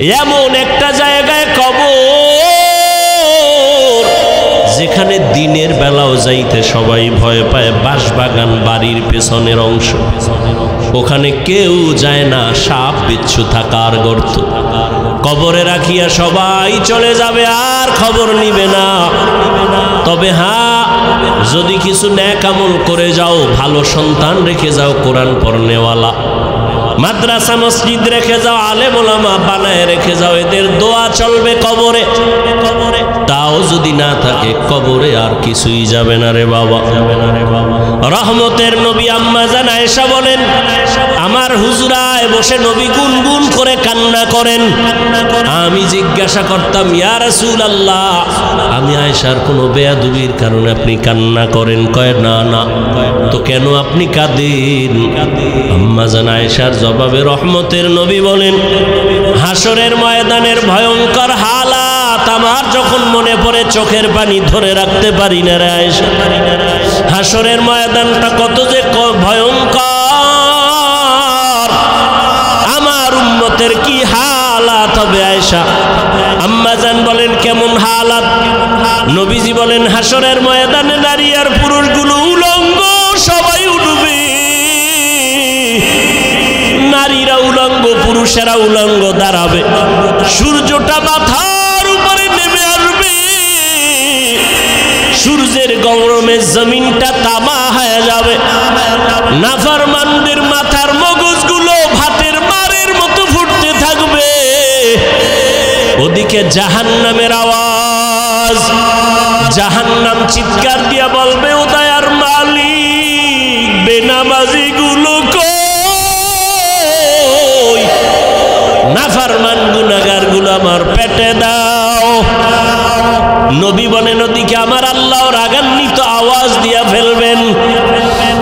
এমন একটা জায়গায় কবর যেখানে দিনের বেলাও যাইতে সবাই ভয় পায়। বাঁশবাগান বাড়ির পেছনের অংশ, ওখানে কেউ যায় না, সাপ বিচ্ছু থাকার গর্ত। কবরে রাখিয়া সবাই চলে যাবে, আর খবর নিবে না। তবে হ্যাঁ, যদি কিছু নেক আমল করে যাও, ভালো সন্তান রেখে যাও, কোরআন পড়নেওয়ালা, মাদ্রাসা মসজিদ রেখে যাও, আলেম ওলামা বানায় রেখে যাও, এদের দোয়া চলবে কবরে। তাও যদি না থাকে, কবরে আর কিছুই যাবে না রে বাবা। রহমতের নবী আম্মা জান আয়েশা বলেন, আমার হুজরায় বসে নবী গুনগুন করে কান্না করেন। আমি জিজ্ঞাসা করতাম, ইয়া রাসূলুল্লাহ, আমি আয়েশার কোনো বেয়াদবির কারণে আপনি কান্না করেন? কয় না না। তো কেন আপনি কাঁদেন? আম্মা জান আয়েশার জবাবে রহমতের নবী বলেন, হাসরের ময়দানের ভয়ঙ্কর হালাত আমার যখন মনে পড়ে, চোখের পানি ধরে রাখতে পারি না রে আয়েশা। হাসরের ময়দানটা কত যে ভয়ঙ্কর, আমার উম্মতের কি হালাত হবে আয়েশা। আম্মা জান বলেন, কেমন হালাত? নবীজি বলেন, হাসরের ময়দানে নারী আর পুরুষগুলো উলঙ্গ, সবাই উঠবে। নারীরা উলঙ্গ, পুরুষেরা উলঙ্গ দাঁড়াবে। সূর্যটা মাথার উপরে নেমে আসবে, সূর্যের গরমে জমিনটা তামা হয়ে যাবে। নাফরমানদের মাথার মগজগুলো ভাতের মারের মতো ফুটতে থাকবে। ওদিকে জাহান্নামের আওয়াজ, জাহান্নাম চিৎকার দিয়া বলবে, ও দয়ার মালিক, বেনামাজি গুলো কই? নাফরমান গুনাহগার গুলো আমার পেটে দাও। নবী বলেন, ওদিকে আমার আল্লাহ রাগান্বিত আওয়াজ দিয়া ফেলবেন,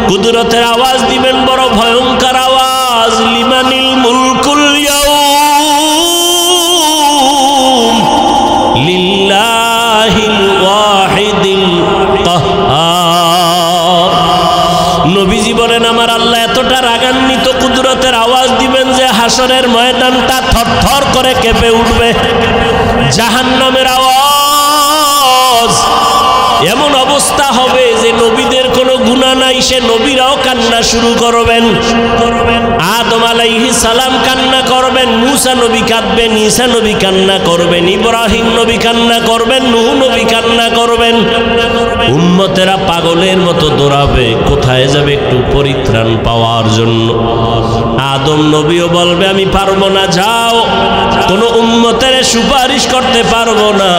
কুদরতের আওয়াজ দিবেন, বড় ভয়ঙ্কর আওয়াজ। লিমানিল মুলকুল ইয়াউম লিল্লাহিল ওয়াহিদিল কাহ্হার। নবীজি বলেন, আমার আল্লাহ এতটা রাগান্বিত কুদরতের আওয়াজ দিবেন যে হাসরের ময়দানটা থরথর করে কেঁপে উঠবে। জাহান্নামের আওয়াজ, এমন অবস্থা হবে যে নবীদের কোনো গুনাহ নাই, সে নবীরাও কান্না শুরু করবেন। আদম আলাইহিস সালাম কান্না করবেন, মুসা নবী কাঁদবেন, ঈসা নবী কান্না করবেন, ইব্রাহিম নবী কান্না করবেন, নূহ নবী কান্না করবেন। উম্মতেরা পাগলের মতো দৌড়াবে, কোথায় যাবে একটু পরিত্রাণ পাওয়ার জন্য। আদম নবীও বলবে, আমি পারবো না, যাও, কোনো উম্মতের সুপারিশ করতে পারবো না।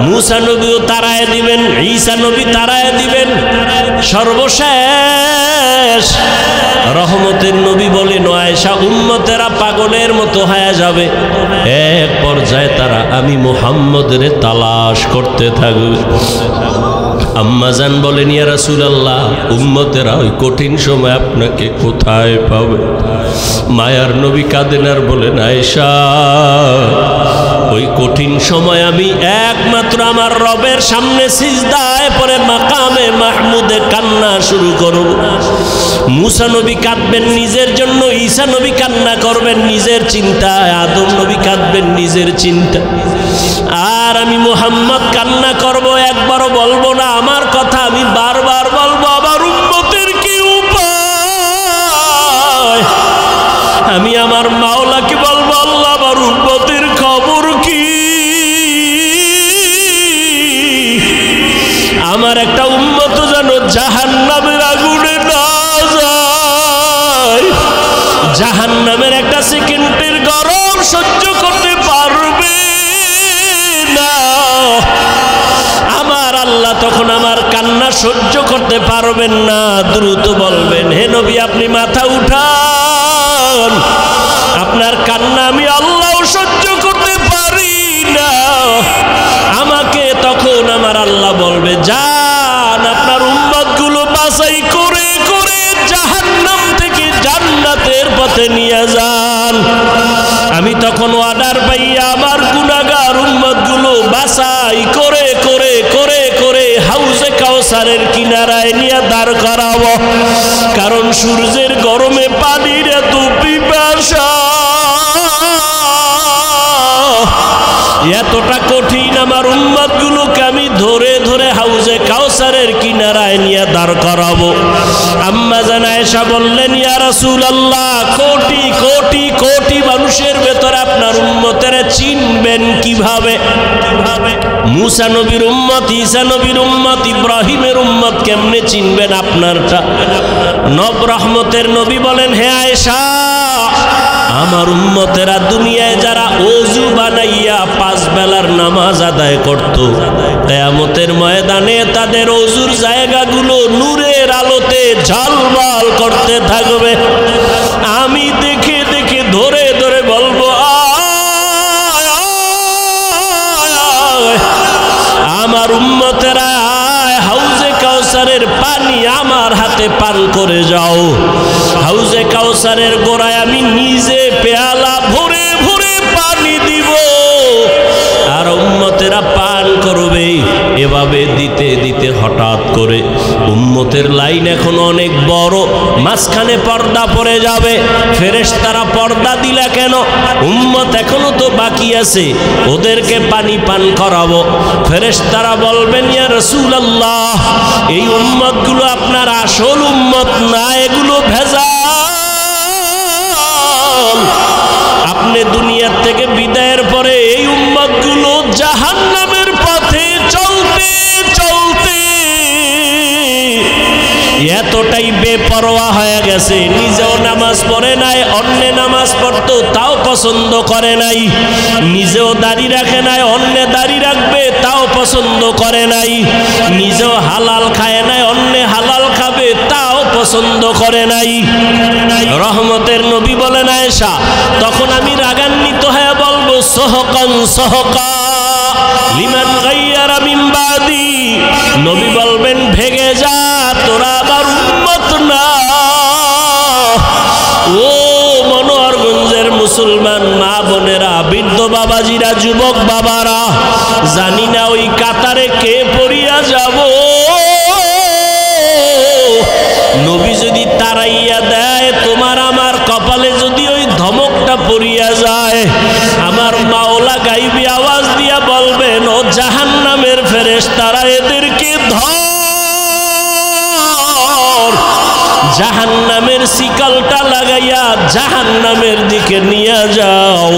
মুসা নবীও তাড়ায় দিবেন, ঈসা নবী তাড়ায় দিবেন। সর্বশেষ রহমতের নবী বলেন, আয়েশা, উম্মতেরা পাগলের মতো হয়ে যাবে। এক পর্যায়ে তারা আমি মুহাম্মদের তালাশ করতে থাকবে। আম্মা জান বলেন, ইয়া রাসূলুল্লাহ, উম্মতেরা ওই কঠিন সময় আপনাকে কোথায় পাবে? মায়ার নবী কাঁদেন আর বলেন, আয়েশা, ওই কঠিন সময় আমি একমাত্র আমার রবের সামনে সিজদায় পড়ে মাকামে মাহমুদে কান্না শুরু করব। মুসা নবী কাঁদবেন নিজের জন্য, ঈসা নবী কান্না করবেন নিজের চিন্তায়, আদম নবী কাঁদবেন নিজের চিন্তা, আর আমি মুহাম্মদ কান্না করব, একবারও বলবো না আমার কথা, আমি বারবার বলবো, আমার উম্মতের কি উপায়? আমি আমার মাওলাকে বলবো, আল্লাহ, আমার উম্মতের খবর কি? আমার একটা উম্মত যেন জাহান্নামের আগুনে না যায়, জাহান্নামের একটা সেকেন্ডের গরম সহ্য করতে পারবে না। আমার আল্লাহ তখন আমার কান্না সহ্য করতে পারবেন না, দ্রুত বলবেন, হে নবী, আপনি মাথা উঠান, আপনার কান্না আমি আল্লাহ সহ্য করতে পারি না। আমাকে তখন আমার আল্লাহ বলবে, যান, আপনার উম্মতগুলো বাছাই করে করে জাহান্নাম থেকে জান্নাতের পথে নিয়ে যান। আমি তখন অর্ডার পাইয়া আমার গুনাহগার উম্মতগুলো বাছাই করে করে করে করে হাউজে কাউসারের কিনারায় নিয়ে দাঁড় করাবো, কারণ সূর্যের গরমে পানির এত পিপাসা, এতটা কঠিন আমার উম্মতগুলোকে আমি ধরে ধরে হাউজে কাউসারের কিনারায় নিয়ে দাঁড় করাবো। আম্মা জান আয়েশা বললেন, ইয়া রাসূলুল্লাহ, কোটি কোটি কোটি মানুষের ভেতরে আপনার উম্মতেরা চিনবেন কিভাবে? মুসা নবীর উম্মত, ঈসা নবীর উম্মত, ইব্রাহিমের উম্মত কেমনে চিনবেন আপনারটা? নব রহমতের নবী বলেন, হে আয়েশা, আমার উম্মতেরা দুনিয়ায় যারা ওযু বানাইয়া 5 বেলার নামাজ আদায় করত, কিয়ামতের ময়দানে তাদের ওযুর জায়গাগুলো নূরের আলোতে ঝলমল করতে থাকবে। আমি দেখে দেখে ধরে ধরে বলবো, আমার উম্মতেরা হাউজে কাউসারের পানি আমার হাতে পান করে যাও। হাউজে কাউসারের গোড়ায় আমি নিজে পেয়ালা ভরে ভরে পানি দিব, আর উম্মতেরা পান করবে। এভাবে দিতে দিতে হঠাৎ করে উম্মতের লাইন এখন অনেক বড়, মাঝখানে পর্দা পড়ে যাবে। ফেরেশতারা পর্দা দিলা কেন? উম্মত এখনো তো বাকি আছে, ওদেরকে পানি পান করাবো। ফেরেশতারা বলবেন, ইয়া রাসূলুল্লাহ, এই উম্মতগুলো আপনার আসল উম্মত না, এগুলো ভেজাল। আপনি দুনিয়ার থেকে বিদায়ের পরে এই উম্মতগুলো জাহান্নামের পথে চলতে চলতে এতটাই বেপরোয়া হয়ে গেছে, নিজেও নামাজ পড়ে নাই, অন্যে নামাজ পড়তো তাও পছন্দ করে নাই, নিজেও দাড়ি রাখে নাই, অন্যে দাড়ি রাখবে তাও পছন্দ করে নাই, নিজেও হালাল খায় নাই, অন্যে হালাল খাবে তাও পছন্দ করে নাই। রহমতের নবী বলেন, আয়েশা, তখন আমি রাগান্বিত হয়ে বলবো, সহকান সহকা লিমান গায়্যারা মিন বাদি। নবী বলবেন, ভেগে যা, তোরা আমার উম্মত না। ও মনোহরগঞ্জের মুসলমান মা বোনেরা, বৃদ্ধ বাবাজিরা, যুবক বাবারা, জানি না ওই কাতারে কে পড়িয়া যাব। নবী যদি তাড়াইয়া দেয়, তোমার আমার কপালে যদি ওই ধমকটা পড়িয়া যায়, আমার মাওলা গাইবি আওয়াজ দিয়া বলবেন, ও জাহান্নামের ফেরেশতারা, এদেরকে ধর, জাহান্নামের শিকলটা লাগাইয়া জাহান্নামের দিকে নিয়ে যাও।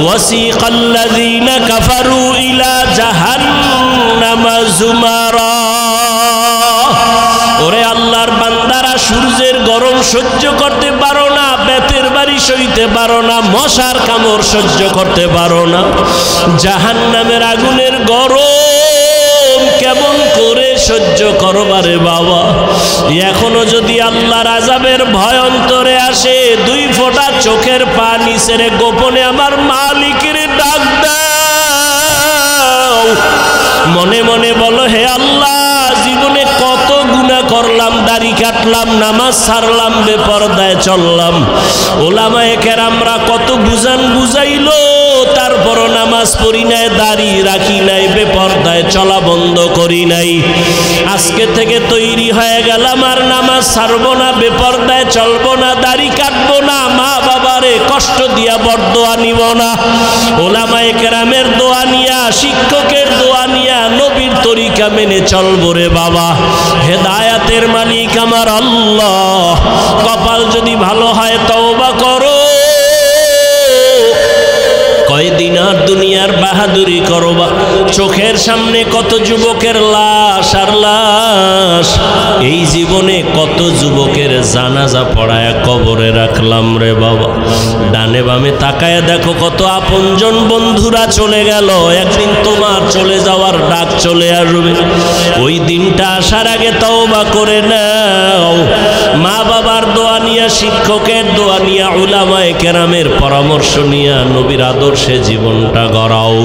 ওয়াসিকাল্লাযীনা কাফারু ইলা জাহান্নামা যুমারা। ওরে আল্লাহর বান্দারা, সূর্যের গরম সহ্য করতে পারো না, বেতের বাড়ি সইতে পারো না, মশার কামড় সহ্য করতে পারো না, জাহান্নামের আগুনের গরম কেমন করে সহ্য করবারে বাবা? এখনো যদি আল্লাহর আযাবের ভয় অন্তরে আসে, 2 ফোঁটা চোখের পানি ছেড়ে গোপনে আমার মালিকের ডাক দাও। মনে মনে বলো, হে আল্লাহ, জীবনে কত গুনাহ করলাম, দাড়ি কাটলাম, নামাজ ছাড়লাম, বেপরদায় চললাম, ওলামায়ে কেরামরা কত বুঝান বুঝাইলো, তারপরও নামাজ পড়ি নাই, দাড়ি রাখি নাই, বেপরদায় চলা বন্ধ করি নাই। আজকে থেকে তৈরি হয়ে গেলাম, আর নামাজ ছাড়বো না, বেপরদায় চলবো না, দাড়ি কাটবো না, মা বাবারে কষ্ট দিয়া বরদোয়া নিব না, ওলামায়ে কেরামের দোয়া নিয়া, শিক্ষকের দোয়া নিয়া, নবীর তরিকা মেনে চলবো রে বাবা। হেদায়াতের মালিক আমার আল্লাহ। কপাল যদি ভালো হয় তওবা করো, কয়দিন আর দুনিয়ার বাহাদুরি করবা? চোখের সামনে কত যুবকের লাশ আর লাশ। এই জীবনে কত যুবকের জানাজা পড়ায় কবরে রাখলাম রে বাবা। ডানে বামে তাকায় দেখো কত আপনজন বন্ধুরা চলে গেল। একদিন তোমার চলে যাওয়ার ডাক চলে আসবে। ওই দিনটা আসার আগে তওবা করে নাও। মা বাবার দোয়া নিয়া, শিক্ষকের দোয়া নিয়া, উলামায়ে কেরামের পরামর্শ নিয়া নবীর আদর্শে জীবনটা গড়াও।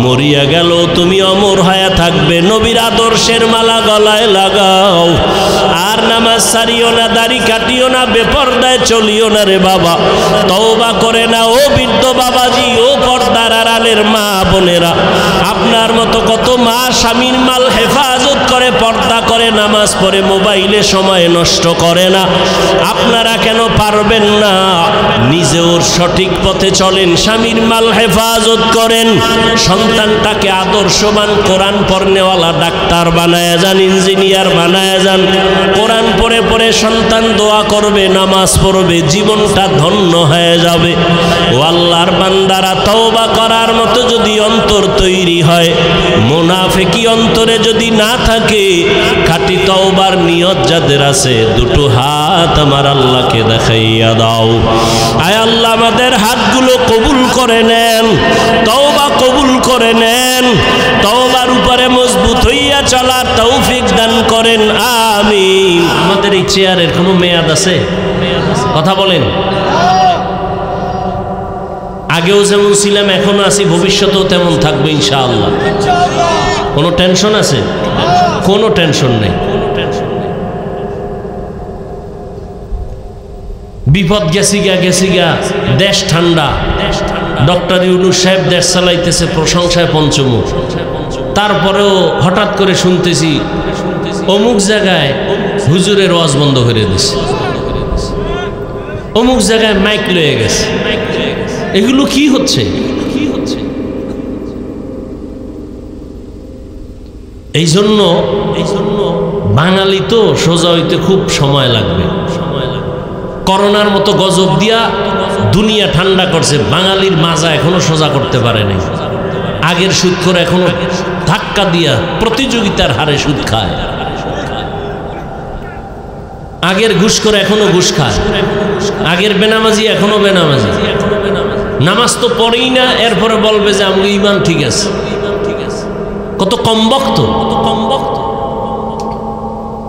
মরিয়া গেল তুমি অমর হয়ে থাকবে, নবীর আদর্শের মালা গলায় লাগাও। আর নামাজ ছাড়িও না, দাড়ি কাটিও না, বেপরদায় চলিও না রে বাবা। তওবা করে না ও বৃদ্ধ বাবাজি, ও পর্দার আড়ালের মা বোনেরা। আপনার মতো কত মা স্বামীর মাল হেফাজত করে পর্দা করে নামাজ পড়ে মোবাইলে সময় নষ্ট করে না, আপনারা কেন পারবেন না? নিজেও সঠিক পথে চলেন, স্বামীর মাল হেফাজত করেন, সন্তানটাকে আদর্শবান কোরআন পড়নেওয়ালা ডাক্তার বানায় যান, ইঞ্জিনিয়ার বানায় যান। কোরআন পড়ে পড়ে সন্তান দোয়া করবে, নামাজ পড়বে, জীবনটা ধন্য হয়ে যাবে। ও আল্লাহর বান্দারা, তওবা করার মতো যদি অন্তর তৈরি হয়, মুনাফিকি অন্তরে যদি না থাকে, খাঁটি তওবার নিয়ত যাদের আছে, দুটো হাত আমার আল্লাহকে দেখাইয়া দাও। আয় আল্লাহ, আমাদের হাতগুলো কবুল করে নেন, তওবা কবুল করে নেন, তওবার উপরে মজবুত হইয়া চলার তৌফিক দান করেন, আমিন। আমাদের এই চেয়ারের কোনো মেয়াদ আছে? কথা বলেন। আগেও যেমন ছিলাম এখনো আছি, ভবিষ্যতেও তেমন থাকবে ইনশাআল্লাহ। কোনো টেনশন আছে? কোনো টেনশন নেই। বিপদ গেছি গা, দেশ ঠান্ডা, ডক্টর ইউনূস সাহেব দেশ চালাইতেছে প্রশংসায় পঞ্চমুখ। তারপরেও হঠাৎ করে শুনতেছি অমুক জায়গায় হুজুরের ওয়াজ বন্ধ করে দিছে, অমুক জায়গায় মাইক লয়ে গেছে। এগুলো কি হচ্ছে? এই জন্য বাঙালি তো সোজা হইতে খুব সময় লাগবে। করোনার মতো গজব দিয়া দুনিয়া ঠান্ডা করছে, বাঙালির মাজা এখনো সোজা করতে পারে নাই। আগের সুদ করে এখনো ধাক্কা দিয়া প্রতিযোগিতার হারে সুদ খায়, আগের ঘুষ করে এখনো ঘুষ খায়, আগের বেনামাজি এখনো বেনামাজি। নামাজ তো পড়েই না, এরপরে বলবে যে আমাকে ঈমান ঠিক আছে। কত কম বক্ত!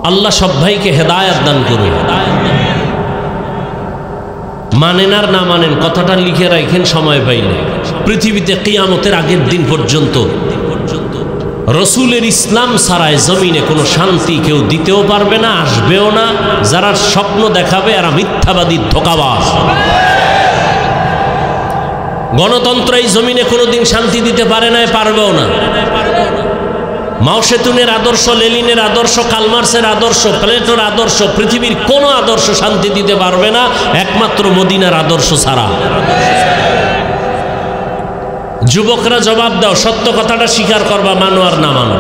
আল্লাহ সব ভাইকে হেদায়েত দান করুন। মানেন আর না মানেন, কথাটা লিখে রাখেন সময় পাইলে। পৃথিবীতে কিয়ামতের আগের দিন পর্যন্ত রসুলের ইসলাম ছাড়ায় জমিনে কোনো শান্তি কেউ দিতেও পারবে না, আসবেও না। যারা স্বপ্ন দেখাবে এরা মিথ্যাবাদী, ধোঁকাবাজ। গণতন্ত্র এই জমিনে কোনোদিন শান্তি দিতে পারে না, পারবেও না। মাও সেতুনের আদর্শ, লেনিনের আদর্শ, কালমার্সের আদর্শ, প্লেটোর আদর্শ, পৃথিবীর কোনো আদর্শ শান্তি দিতে পারবে না, একমাত্র মদিনার আদর্শ ছাড়া। যুবকরা জবাব দাও, সত্য কথাটা স্বীকার করবা, মানো আর না মানো।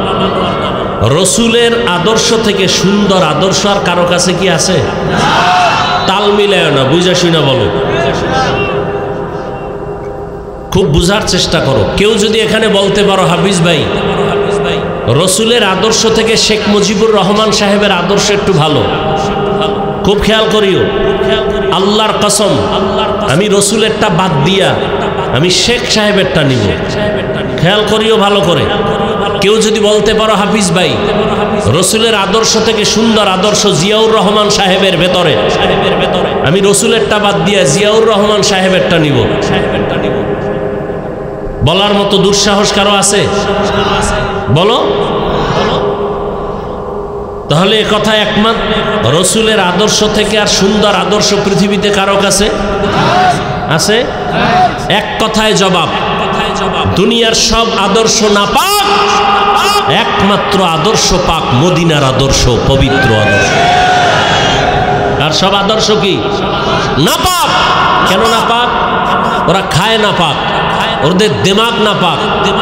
রসুলের আদর্শ থেকে সুন্দর আদর্শ আর কারো কাছে কি আছে? তাল মিলায় না, বুঝা শুনা বলো। খুব বুঝার চেষ্টা করো। কেউ যদি এখানে বলতে পারো, হাফিজ ভাই, রসুলের আদর্শ থেকে শেখ মুজিবুর রহমান সাহেবের আদর্শ একটু ভালো, খুব খেয়াল করিও। আল্লাহর কসম, আমি রসুলেরটা বাদ দিয়া আমি শেখ সাহেবেরটা নিব। খেয়াল করিও ভালো করে। কেউ যদি বলতে পারো, হাফিজ ভাই, রসুলের আদর্শ থেকে সুন্দর আদর্শ জিয়াউর রহমান সাহেবের ভেতরে, আমি রসুলেরটা বাদ দিয়া জিয়াউর রহমান সাহেবেরটা নিব, বলার মতো দুঃসাহস কারো আছে? বলো। তাহলে এ কথা একমত, রসুলের আদর্শ থেকে আর সুন্দর আদর্শ পৃথিবীতে কারো কাছে আছে? এক কথায় জবাব, দুনিয়ার সব আদর্শ নাপাক, একমাত্র আদর্শ পাক, মদিনার আদর্শ, পবিত্র আদর্শ। আর সব আদর্শ কি নাপাক? কেন নাপাক? ওরা খায় নাপাক, ওদের দিমাগ নাপাক,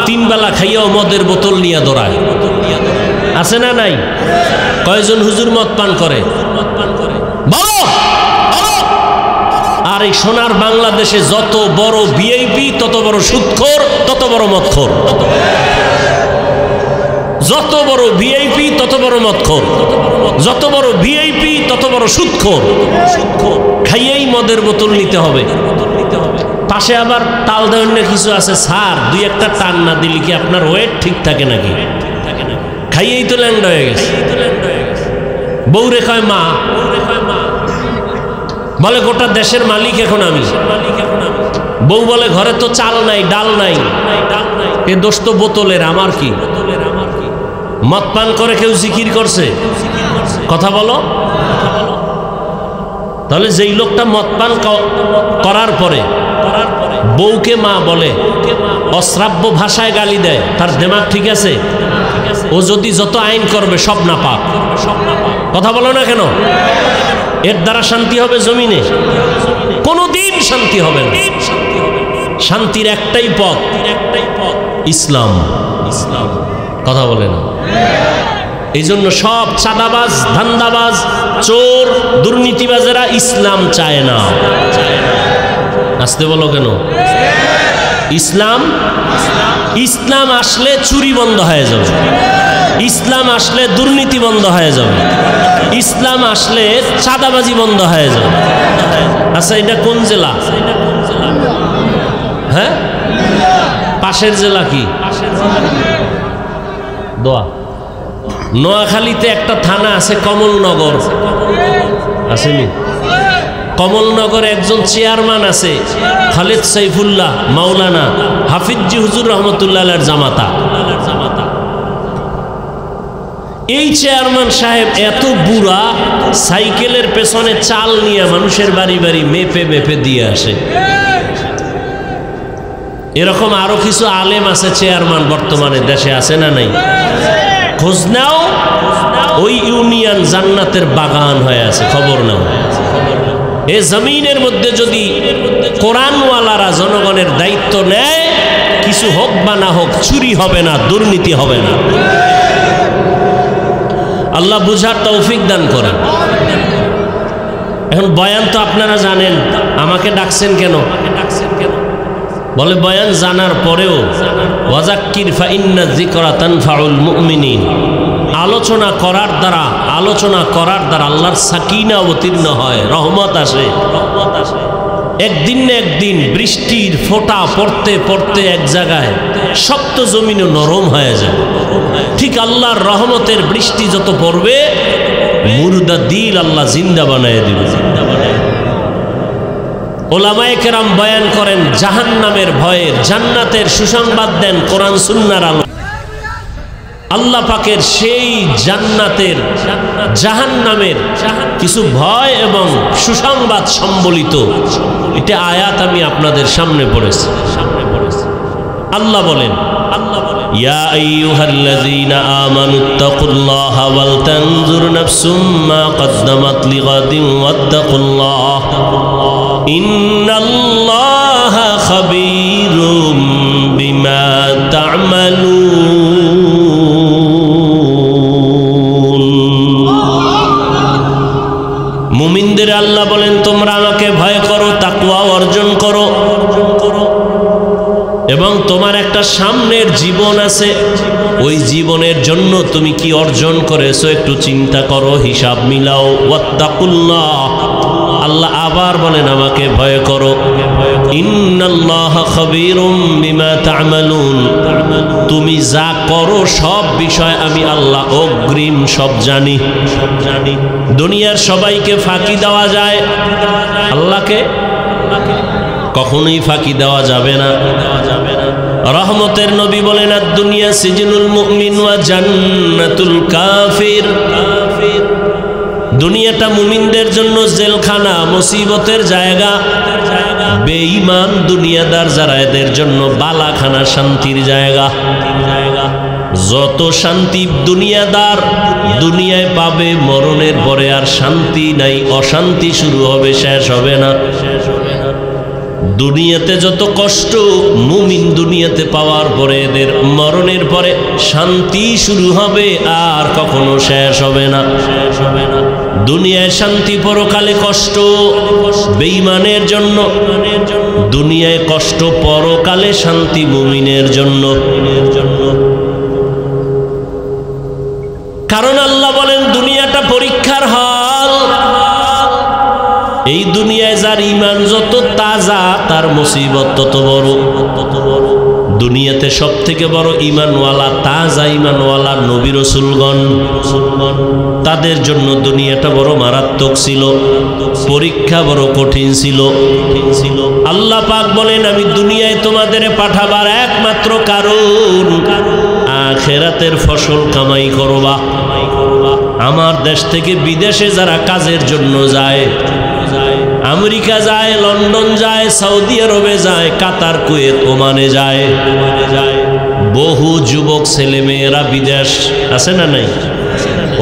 তিন বেলা খাইয়াও মদের বোতল নিয়ে দৌড়ায়। আছে না নাই? কয়জন হুজুর মদ পান করে বলো? আর এই সোনার বাংলাদেশে যত বড় ভিআইপি তত বড় সুদখোর, তত বড় মদখোর। যত বড় ভিআইপি তত বড় মদখোর, যত বড় ভিআইপি তত বড় সুদখোর। খাইয়েই মদের বোতল নিতে হবে। পাশে আবার তাল দেওয়ার কিছু আছে, স্যার দুই একটা টান না দিলে কি আপনার ওয়েট ঠিক থাকে নাকি? খাইয়েই তো ল্যান্ড হয়ে গেছে। বউ রেখায় মা বলে গোটা দেশের মালিক এখন আমি। বউ বলে ঘরে তো চাল নাই, ডাল নাই, এ দোষ তো বোতলের, আমার কি? মদ পান করে কেউ জিকির করছে? কথা বলো। তাহলে যেই লোকটা মদ পান করার পরে বউকে মা বলে, অশ্রাব্য ভাষায় গালি দেয়, তার দিমাগ ঠিক আছে? ও যদি যত আইন করবে সব না পাক। কথা বলো না কেন? এর দ্বারা শান্তি হবে জমিনে? কোনোদিন শান্তি হবে না। শান্তির একটাই পথ, ইসলাম। কথা বলে না? এই জন্য সব চাঁদাবাজ, ধান্দাবাজ, চোর, দুর্নীতিবাজেরা ইসলাম চায় না। আসতে বলো কেন? ইসলাম ইসলাম আসলে চুরি বন্ধ হয়ে যাবে, ইসলাম আসলে দুর্নীতি বন্ধ হয়ে যাবে, ইসলাম আসলে চাঁদাবাজি বন্ধ হয়ে যাবে। আচ্ছা, এটা কোন জেলা? হ্যাঁ, পাশের জেলা কি? দোয়া। নোয়াখালীতে একটা থানা আছে কমলনগর, আসেনি? কমলনগরে একজন চেয়ারম্যান আছে, খালেদ সাইফুল্লাহ মাওলানা হাফিজি হুজুর রহমতুল্লাহ জামাতা। এই চেয়ারম্যান সাহেব এত বুড়া, সাইকেলের পেছনে চাল নিয়ে মানুষের বাড়ি বাড়ি মেপে মেপে দিয়ে আসে। এরকম আরো কিছু আলেম আছে চেয়ারম্যান বর্তমানে দেশে, আছে না নাই? খোঁজ নাও, ওই ইউনিয়ন জান্নাতের বাগান হয়ে আছে, খবর নাও। এই জমিনের মধ্যে যদি কোরআনওয়ালারা জনগণের দায়িত্ব নেয়, কিছু হোক বা না হোক, চুরি হবে না, দুর্নীতি হবে না। আল্লাহ বুঝার তৌফিক দান করেন। এখন বয়ান তো আপনারা জানেন, আমাকে ডাকছেন কেন? বলে বয়ান জানার পরেও ওয়াজাক্কির ফাইন্না যিকরা তানফাউল মুমিনিন, আলোচনা করার দ্বারা আল্লাহর সাকিনা অবতীর্ণ হয়, রহমত আসে। একদিন না একদিন বৃষ্টির ফোঁটা পড়তে পড়তে এক জায়গায় শক্ত জমিনও নরম হয়ে যায়। ঠিক আল্লাহর রহমতের বৃষ্টি যত পড়বে, মুর্দা দিল আল্লাহ জিন্দা বানায় দিবে। ওলামায়ে কেরাম বয়ান করেন জাহান্নামের ভয়ের, জান্নাতের সুসংবাদ দেন কোরআন সুন্নাহর আলো। আল্লাহ পাকের সেই জান্নাতের, জাহান্নামের কিছু ভয় এবং সুসংবাদ সম্বলিত এটা আয়াত আমি আপনাদের সামনে পড়েছি। আল্লাহ বলেন, ইয়া আইয়ুহাল্লাযীনা আমানুত্তাকুল্লাহা ওয়াল তানজুর নাফসুম মা কদ্দামাত লিগাদিন ওয়াত্তাকুল্লাহ ইন্নাল্লাহা খাবীরুম বিমা তা'মালুন। মুমিনদের আল্লাহ বলেন, তোমরা আমাকে ভয় করো, তাকওয়া অর্জন করো, এবং তোমার একটা সামনের জীবন আছে, ওই জীবনের জন্য তুমি কি অর্জন করেছো একটু চিন্তা করো, হিসাব মিলাও। ওয়াত্তাকুল্লাহ, আল্লাহ আবার বলেন আমাকে ভয় করো। ইন্নাল্লাহা খাবীরুম বিমা তা'মালুন, তুমি যা করো সব বিষয় আমি আল্লাহ অগ্রিম সব জানি। দুনিয়ার সবাইকে ফাঁকি দেওয়া যায়, আল্লাহকে কখনোই ফাঁকি দেওয়া যাবে না। রহমতের নবী বলেন, আদ-দুনিয়া সিজনুল মুমিন ওয়া জান্নাতুল কাফির। দুনিয়াটা মুমিনদের জন্য জেলখানা, মুসিবতের জায়গা। বেঈমান দুনিয়াদার যারা, এদের জন্য বালাখানা, শান্তির জায়গা। যত শান্তি দুনিয়াদার দুনিয়ায় পাবে, মরণের পরে আর শান্তি নাই, অশান্তি শুরু হবে, শেষ হবে না। দুনিয়াতে যত কষ্ট মুমিন দুনিয়াতে পাওয়ার পরে, এদের মরণের পরে শান্তি শুরু হবে, আর কখনো শেষ হবে না। দুনিয়ায় শান্তি, পরকালে কষ্ট বেঈমানের জন্য। দুনিয়ায় কষ্ট, পরকালে শান্তি মুমিনের জন্য। কারণ আল্লাহ বলেন দুনিয়াটা পরীক্ষার হল। এই দুনিয়ায় যার ঈমান যত তাজা, তার মুসিবত তত বড়। দুনিয়াতে সব থেকে বড় ঈমানওয়ালা, তাজা ঈমানওয়ালা নবী রাসূলগণ, তাদের জন্য দুনিয়াটা বড় মারাত্মক ছিল, পরীক্ষা বড় কঠিন ছিল। আল্লাহ পাক বলেন, আমি দুনিয়ায় তোমাদের পাঠাবার একমাত্র কারণ আখিরাতের ফসল কামাই করবা। আমার দেশ থেকে বিদেশে যারা কাজের জন্য যায়, আমেরিকা যায়, লন্ডন যায়, সৌদি আরবে যায়, কাতার, কুয়েত, ওমানে যায়। বহু যুবক ছেলে মেয়েরা বিদেশ আছে না নাই?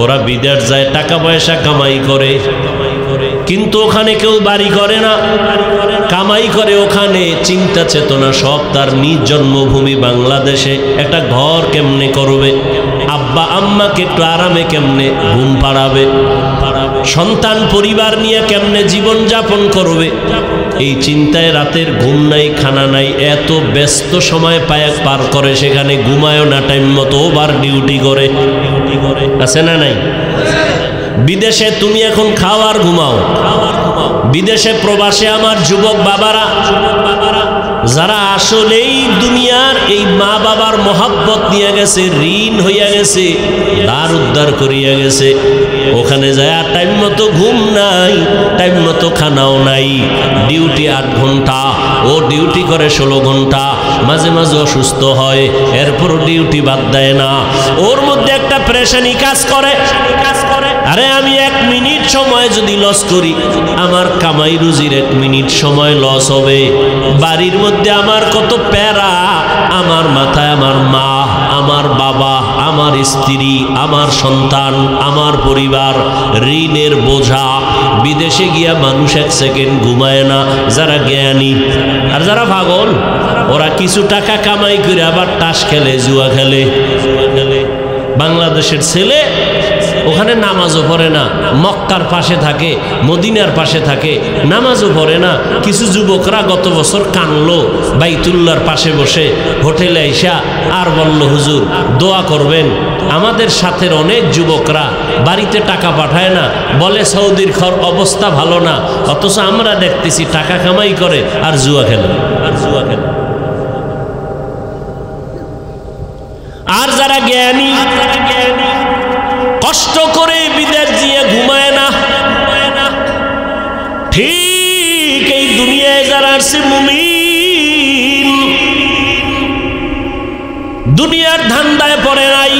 ওরা বিদেশ যায়, টাকা পয়সা কামাই করে, কিন্তু ওখানে কেউ বাড়ি করে না, কামাই করে ওখানে, চিন্তা চেতনা সব তার নিজ জন্মভূমি বাংলাদেশে একটা ঘর কেমনে করবে, আব্বা আম্মাকে একটু আরামে কেমনে ঘুম পাড়াবে, সন্তান পরিবার নিয়ে কেমনে জীবন যাপন করবে, এই চিন্তায় রাতের ঘুম নাই, খানা নাই, এত ব্যস্ত সময় পার করে, সেখানে ঘুমায়ও না টাইম মতো, ওভার ডিউটি করে। আছে না নাই? বিদেশে তুমি এখন খাও আর ঘুমাও। বিদেশে প্রবাসে আমার যুবক বাবারা যারা আসলেই দুনিয়ার এই মা বাবার মহাব্বত নিয়ে গেছে, ঋণ হইয়া গেছে, দ্বার উদ্ধার করিয়া গেছে, ওখানে যায় টাইম মতো ঘুম নাই, টাইম মতো খানাও নাই, ডিউটি 8 ঘন্টা, ও ডিউটি করে 16 ঘন্টা, মাঝে মাঝে অসুস্থ হয়, এরপর ডিউটি বাদ দেয় না, ওর মধ্যে একটা প্রেশানি কাজ করে। আরে আমি 1 মিনিট সময় যদি লস করি, আমার কামাই রুজির 1 মিনিট সময় লস হবে। বাড়ির মধ্যে আমার কত প্যারা, আমার মাথায় আমার মা, আমার বাবা, আমার স্ত্রী, আমার সন্তান, আমার পরিবার, ঋণের বোঝা। বিদেশে গিয়া মানুষ 1 সেকেন্ড ঘুমায় না, যারা জ্ঞানী। আর যারা পাগল, ওরা কিছু টাকা কামাই করে আবার তাস খেলে, জুয়া খেলে। বাংলাদেশের ছেলে ওখানে নামাজও পড়ে না, মক্কার পাশে থাকে, মদিনার পাশে থাকে, নামাজও পড়ে না। কিছু যুবকরা গত বছর কানলো বাইতুল্লাহর পাশে বসে, হোটেলে আইসা আর বলল, হুজুর দোয়া করবেন। আমাদের সাথে অনেক যুবকরা বাড়িতে টাকা পাঠায় না, বলে সৌদির অবস্থা ভালো না, অথচ আমরা দেখতেছি টাকা কামাই করে আর জুয়া খেলে। আর যারা জ্ঞানী, কষ্ট করে বিদেশ দিয়ে ঘুমায় না। ঠিক এই দুনিয়ায় যারা আছে মুমিন, দুনিয়ার ধান্দায় পড়ে নাই,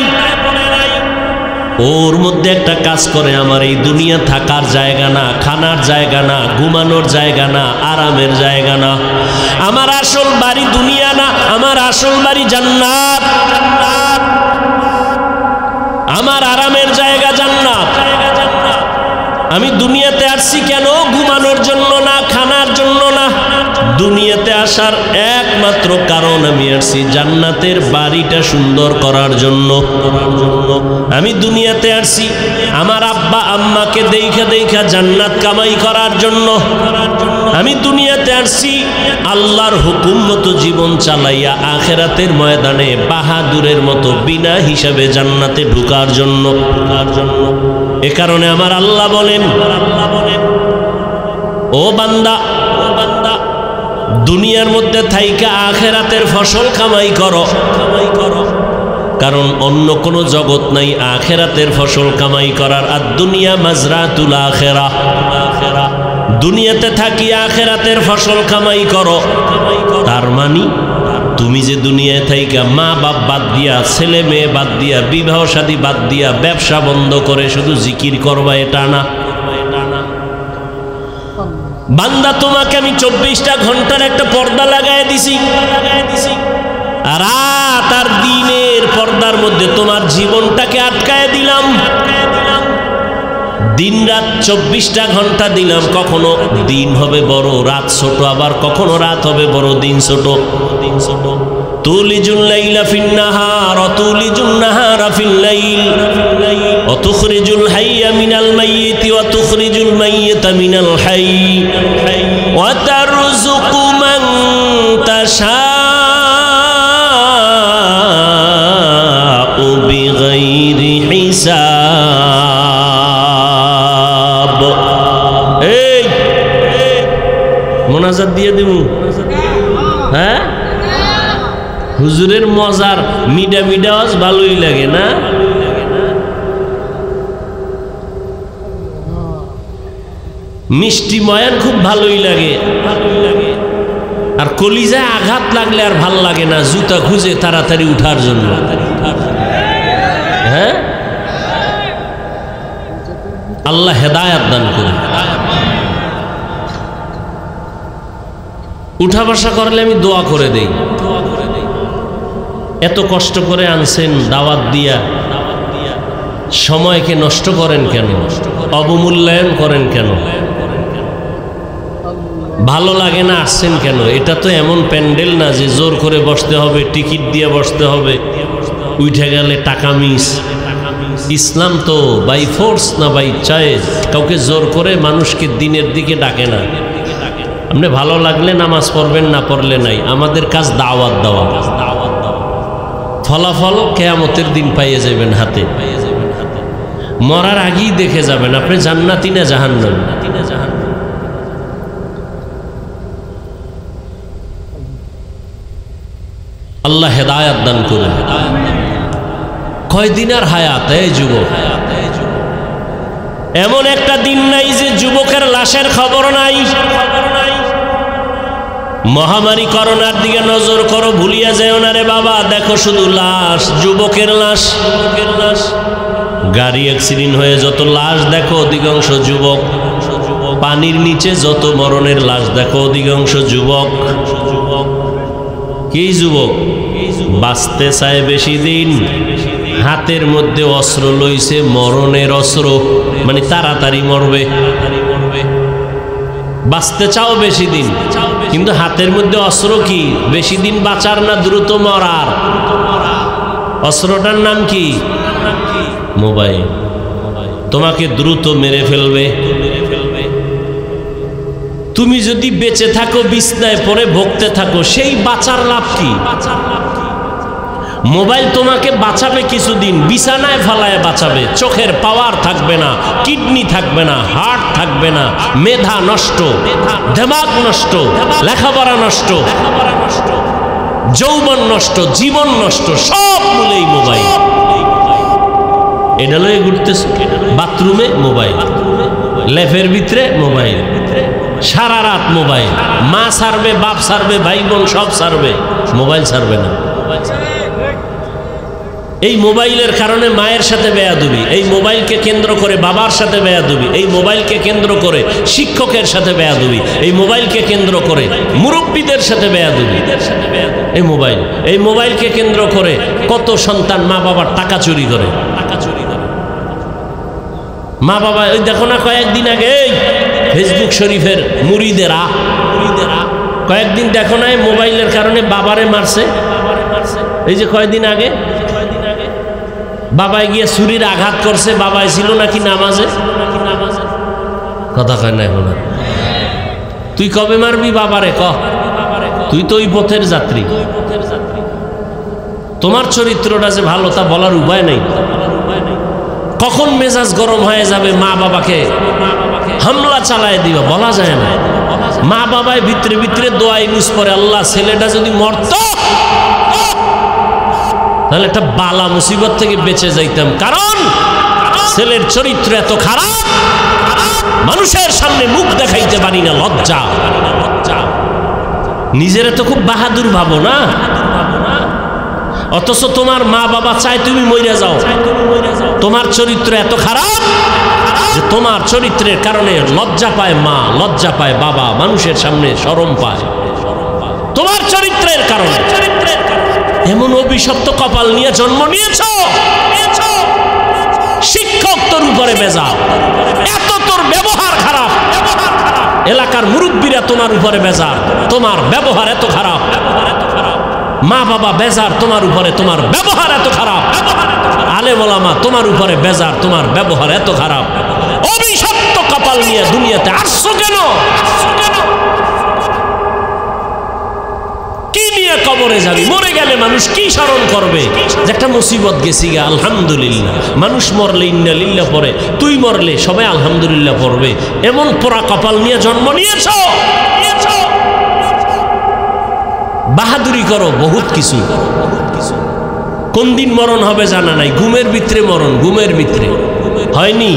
ওর মধ্যে একটা কাজ করে, আমার এই দুনিয়া থাকার জায়গা না, খানার জায়গা না, ঘুমানোর জায়গা না, আরামের জায়গা না, আমার আসল বাড়ি দুনিয়া না, আমার আসল বাড়ি জান্নাত, আমার আরামের জায়গা জান্নাত। আমি দুনিয়াতে আসছি কেন? ঘুমানোর জন্য না, খানার জন্য না। দুনিয়াতে আসার একমাত্র কারণ, আমি আসছি জান্নাতের বাড়িটা সুন্দর করার জন্য। আমি দুনিয়াতে আসছি আমার আব্বা আম্মাকে দেখা দেখা জান্নাত কামাই করার জন্য। আমি দুনিয়াতে আসছি আল্লাহর হুকুম মতো জীবন চালাইয়া আখেরাতের ময়দানে বাহাদুরের মতো বিনা হিসাবে জান্নাতে ঢুকার জন্য। এ কারণে আমার আল্লাহ বলেন, ও বান্দা, দুনিয়ার মধ্যে থাইকা আখেরাতের ফসল কামাই করো। কারণ অন্য কোনো জগৎ নাই আখেরাতের ফসল কামাই করার। আর দুনিয়া মাজরাতুল আখেরা, দুনিয়াতে থাকি আখেরাতের ফসল কামাই করো। তার মানে তুমি যে দুনিয়ায় থাইকা মা বাপ বাদ দিয়া, ছেলে মেয়ে বাদ দিয়া, বিবাহ শাদী বাদ দিয়া, ব্যবসা বন্ধ করে শুধু জিকির করবা, এটা না। বান্দা, তোমাকে আমি 24টা ঘন্টার একটা পর্দা লাগাই দিছি, রাত আর দিনের পর্দার মধ্যে তোমার জীবনটাকে আটকায় দিলাম। দিন রাত 24টা ঘন্টা দিলাম। কখনো দিন হবে বড়, রাত ছোট, আবার কখনো রাত হবে বড়, দিন ছোট। তুলিজুল লাইলা ফিন নাহার ওয়া তুলিজুন নাহারা ফিল লাইল ওয়া তুখরিজুল হাইয়া মিনাল মাইয়িতি ওয়া তুখরিজুল মাইয়িতা মিনাল হাইয়্যি ওয়া তারযুকু মান তাশাউ বিগাইরি হিসাব। এই মোনাজাত দিয়ে দেব, হ্যাঁ? হুজুরের মজার মিডা মিডা আওয়াজ ভালোই লাগে না? মিষ্টি ময়ান খুব ভালোই লাগে। আর কলিজায় আঘাত লাগলে আর ভাল লাগে না, জুতা খুঁজে তাড়াতাড়ি উঠার জন্য। হ্যাঁ, আল্লাহ হেদায়াত দান করুন। উঠা বসা করলে আমি দোয়া করে দেই। এত কষ্ট করে আনছেন দাওয়াত দিয়া, সময়কে নষ্ট করেন কেন? অবমূল্যায়ন করেন কেন? ভালো লাগে না আসছেন কেন? এটা তো এমন প্যান্ডেল না যে জোর করে বসতে হবে, টিকিট দিয়ে বসতে হবে, উঠে গেলে টাকা মিস। ইসলাম তো বাই ফোর্স না বাই চয়েস, কাউকে জোর করে মানুষকে দিনের দিকে ডাকে না। আপনি ভালো লাগলে নামাজ পড়বেন, না পড়লে নাই। আমাদের কাজ দাওয়াত দেওয়া। ফলাফল কিয়ামতের দিন পাইয়ে যাবেন হাতে। মরার আগেই দেখে যাবেন আপনি জান্নাতি না জাহান্নামী। আল্লাহ হেদায়াত দান করুন। কয়দিনের হায়াত এই যুবক? এমন একটা দিন নাই যে যুবকের লাশের খবর নাই। মহামারী করোনার দিকে নজর করো, ভুলিয়া যেও না রে বাবা। দেখো শুধু লাশ, যুবকের লাশ। গাড়ি অ্যাক্সিডেন্ট হয়ে যত লাশ দেখো অধিকাংশ যুবক। পানির নিচে যত মরণের লাশ দেখো অধিকাংশ যুবক। কি যুবক? বাঁচতে চায় বেশি দিন, হাতের মধ্যে অস্ত্র লইছে, মরণের অস্ত্র, মানে তাড়াতাড়ি মরবে। বাঁচতে চাও বেশি দিন, কিন্তু হাতের মধ্যে অস্ত্র কি? বেশি দিন বাঁচার না দ্রুত মরার? অস্ত্রটার নাম কি? মোবাইল। তোমাকে দ্রুত মেরে ফেলবে। তুমি যদি বেঁচে থাকো বিছনায় পড়ে ভুগতে থাকো, সেই বাঁচার লাভ কি? মোবাইল তোমাকে বাঁচাবে কিছুদিন, বিছানায় ফালায় বাঁচাবে। চোখের পাওয়ার থাকবে না, কিডনি থাকবে না, হার্ট থাকবে না, মেধা নষ্ট, দিমাগ নষ্ট, লেখাপড়া নষ্ট, যৌবন নষ্ট, জীবন নষ্ট, সব মূলেই মোবাইল। এটা লয়ে ঘুরতেছ, বাথরুমে মোবাইল, লেফের ভিতরে মোবাইল, সারা রাত মোবাইল। মা ছাড়বে, বাপ ছাড়বে, ভাই বোন সব ছাড়বে, মোবাইল ছাড়বে না। এই মোবাইলের কারণে মায়ের সাথে বেয়াদবি, এই মোবাইলকে কেন্দ্র করে বাবার সাথে বেয়াদবি, এই মোবাইলকে কেন্দ্র করে শিক্ষকের সাথে বেয়াদবি, এই মোবাইলকে কেন্দ্র করে মুরব্বীদের সাথে বেয়াদবি। এই মোবাইলকে কেন্দ্র করে কত সন্তান মা বাবার টাকা চুরি করে। মা বাবা ওই দেখো না, কয়েকদিন আগে এই ফেসবুক শরীফের মুরিদেরা কয়েকদিন দেখো না মোবাইলের কারণে বাবারে মারছে। এই যে কয়েকদিন আগে বাবাই গিয়ে ছুরির আঘাত করছে, বাবাই ছিল নাকি নামাজে। কথা কয় না এখন? তুই কবে মারবি বাবারে? ক, তুই তো ওই পথের যাত্রী। তোমার চরিত্রটা যে ভালো তা বলার উপায় নেই। কখন মেজাজ গরম হয়ে যাবে মা বাবাকে হামলা চালায় দিবা বলা যায় না। মা বাবায় ভিতরে ভিতরে দোয়া ইউজ করে, আল্লাহ ছেলেটা যদি মরত তাহলে একটা বালা মুসিবত থেকে বেঁচে যাইতাম। কারণ ছেলের চরিত্র এত খারাপ, মানুষের সামনে মুখ দেখাইতে পারি না, লজ্জা। নিজেরা তো খুব বাহাদুর ভাবো না, অথচ তোমার মা বাবা চায় তুমি মইরা যাও। তোমার চরিত্র এত খারাপ যে তোমার চরিত্রের কারণে লজ্জা পায় মা, লজ্জা পায় বাবা, মানুষের সামনে শরম পায় তোমার চরিত্রের কারণে। এমন অভিশপ্ত কপাল নিয়ে জন্ম নিয়েছ। শিক্ষক তোর উপরে বেজার, এত তোর ব্যবহার খারাপ। এলাকার মুরব্বীরা তোমার উপরে বেজার, তোমার ব্যবহার এত খারাপ। মা বাবা বেজার তোমার উপরে, তোমার ব্যবহার এত খারাপ। আলেম ওলামা তোমার উপরে বেজার, তোমার ব্যবহার এত খারাপ। অভিশপ্ত কপাল নিয়ে দুনিয়াতে আসছো কেন? কি নিয়ে কবরে যাবি? মরে গেলে মানুষ কি স্মরণ করবে? যে একটা মুসিবত গেছি গা, আলহামদুলিল্লাহ। মানুষ মরলে ইন্না লিল্লাহ পড়ে, তুই মরলে সবাই আলহামদুলিল্লাহ পড়বে। এমন পোড়া কপাল নিয়ে জন্ম নিয়েছ। বাহাদুরি করো বহুত কিছু, কোন দিন মরণ হবে জানা নাই। ঘুমের ভিতরে মরণ, ঘুমের ভিতরে হয়নি।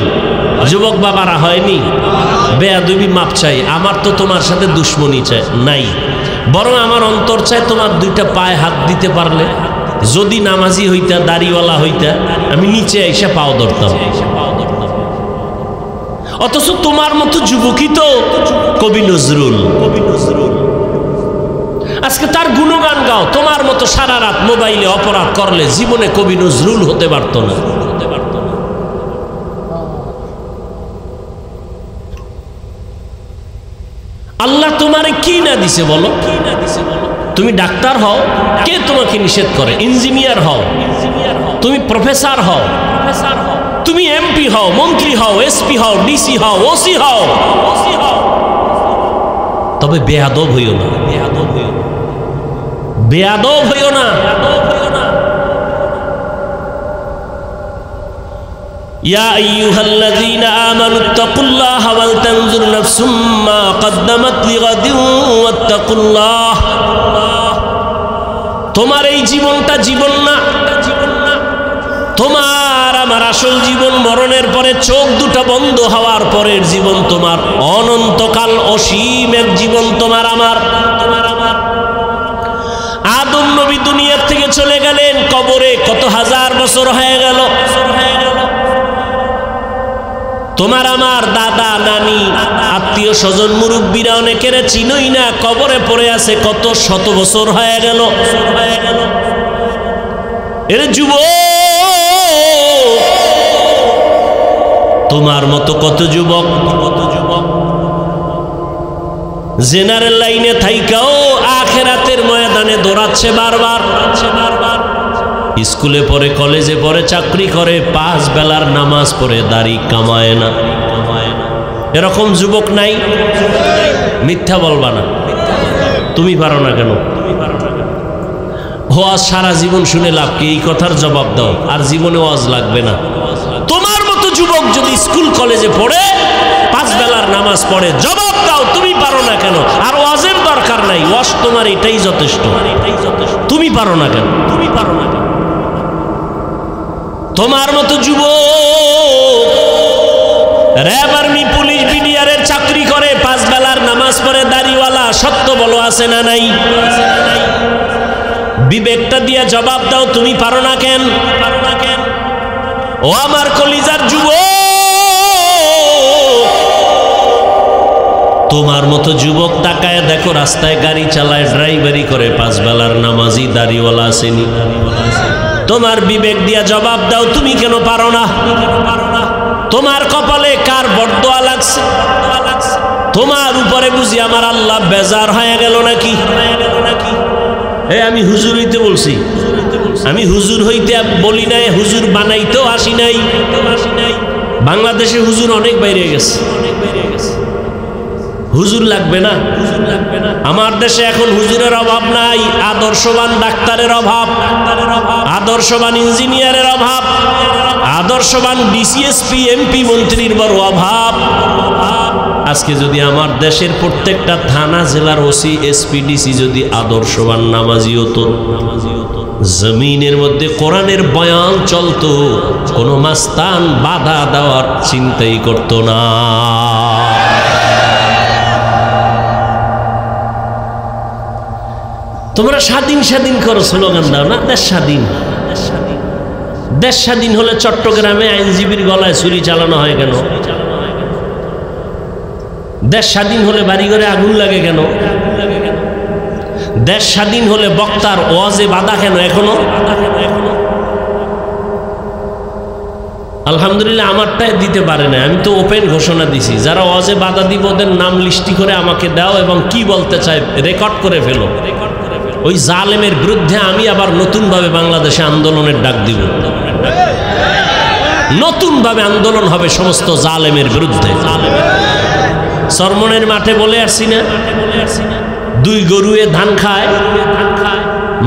যুবক বাবারা হয়নি। বেয়াদবি মাপ চাই। আমার তো তোমার সাথে দুশ্মনী চাই নাই, বরং আমার অন্তর চায় তোমার দুইটা পায়ে হাত দিতে পারলে। যদি নামাজি হইতা, দাড়িওয়ালা হইতা, আমি নিচে এসে পাও ধরতাম। অথচ তোমার মতো যুবকই তো কবি নজরুল, আজকে তার গুণগান গাও। তোমার মতো সারা রাত মোবাইলে অপরাধ করলে জীবনে কবি নজরুল হতে পারত না। আল্লাহ তোমারে কি না দিছে বলো? তুমি ডাক্তার হও, কে তোমাকে নিষেধ করে? ইঞ্জিনিয়ার হও, তুমি প্রফেসর হও, তুমি এমপি হও, মন্ত্রী হও, এসপি হও, ডিসি হও, ওসি হও, তবে বেয়াদব হইও না, বেয়াদব হইও না। ইয়া আইয়ুহাল্লাযীনা আমানুত্তাকুল্লাহা ওয়াল তানজুর নাফসুম মা কদ্দামাত লিগাদিন ওয়াত্তাকুল্লাহ। তোমার এই জীবনটা জীবন না, তোমার আমার আসল জীবন মরণের পরে, চোখ দুটো বন্ধ হওয়ার পরের জীবন তোমার, অনন্তকাল অসীম এক জীবন তোমার আমার। আদম নবী দুনিয়ার থেকে চলে গেলেন, কবরে কত হাজার বছর হয়ে গেল। তোমার আমার দাদা নানি আত্মীয় স্বজন মুরব্বীরা অনেকের চিনই না, কবরে পড়ে আছে কত শত বছর হয়ে গেল। এর যুবক, তোমার মতো কত যুবক জেনারেল লাইনে থাইকাও আখেরাতের ময়দানে দৌড়াচ্ছে বারবার। স্কুলে পড়ে, কলেজে পড়ে, চাকরি করে, 5 বেলার নামাজ পড়ে, দাড়ি কামায় না। এরকম যুবক নাই? মিথ্যা বলবা না। তুমি পারো না কেন? ওয়াজ সারা জীবন শুনে লাভ কি? এই কথার জবাব দাও, আর জীবনে ওয়াজ লাগবে না। তোমার মতো যুবক যদি স্কুল কলেজে পড়ে, 5 বেলার নামাজ পড়ে, জবাব দাও তুমি পারো না কেন? আর ওয়াজের দরকার নাই, ওয়াজ তোমার এটাই যথেষ্ট। তুমি পারো না কেন? তুমি পারো না কেন? তোমার মতো যুবক র‍্যাব, আর্মি, পুলিশ, বিডিআরের চাকরি করে, 5 বেলার নামাজ পড়ে, দাড়িওয়ালা, সত্য বলো আছে না নাই? বিবেকটা দিয়ে জবাব দাও তুমি পারো না কেন? ও আমার কলিজার যুবক, তোমার মতো যুবক তাকায় দেখো, রাস্তায় গাড়ি চালায়, ড্রাইভারি করে, 5 বেলার নামাজি, দাড়িওয়ালা আসেনি। তোমার বিবেক দিয়া জবাব দাও তুমি কেন পারো না? তোমার কপালে কার বরদোয়া লাগছে? তোমার উপরে বুঝি আমার আল্লাহ বেজার হয়ে গেল নাকি? আমি হুজুর হইতে বলছি, আমি হুজুর হইতে বলি নাই, হুজুর বানাইতেও আসি নাই। বাংলাদেশে হুজুর অনেক বাইরে গেছে, হুজুর লাগবে না। আমার দেশে এখন হুজুরের অভাব নাই, আদর্শবান ডাক্তারের অভাব, আদর্শবান ইঞ্জিনিয়ারের অভাব, আদর্শবান ডিসিএসপি, এমপি, মন্ত্রীর বড় অভাব। আজকে যদি আমার দেশের প্রত্যেকটা থানা, জেলার ওসি, এসপি, ডিসি যদি আদর্শবান নামাজি হতো, জমিনের মধ্যে কোরআনের বয়ান চলতো, কোনো মাস্তান বাধা দেওয়ার চিন্তাই করতো না। তোমরা স্বাধীন স্বাধীন করো, স্লোগান দাও না, দেশ স্বাধীন। দেশ স্বাধীন হলে চট্টগ্রামে আইনজীবীর গলায় ছুরি চালানো হয় কেন? দেশ স্বাধীন হলে বাড়িঘরে আগুন লাগে কেন? দেশ স্বাধীন হলে বক্তার ওয়াজে বাধা কেন এখনো? আলহামদুলিল্লাহ আমারটাই দিতে পারে না, আমি তো ওপেন ঘোষণা দিছি, যারা ওয়াজে বাধা দিব ওদের নাম লিস্টি করে আমাকে দাও এবং কি বলতে চায় রেকর্ড করে ফেলো। ওই জালেমের বিরুদ্ধে আমি আবার নতুনভাবে বাংলাদেশে আন্দোলনের ডাক দিব। নতুনভাবে আন্দোলন হবে সমস্ত জালেমের বিরুদ্ধে। চরমনের মাঠে বলে আসছি না, 2 গরুয়ে ধান খায়,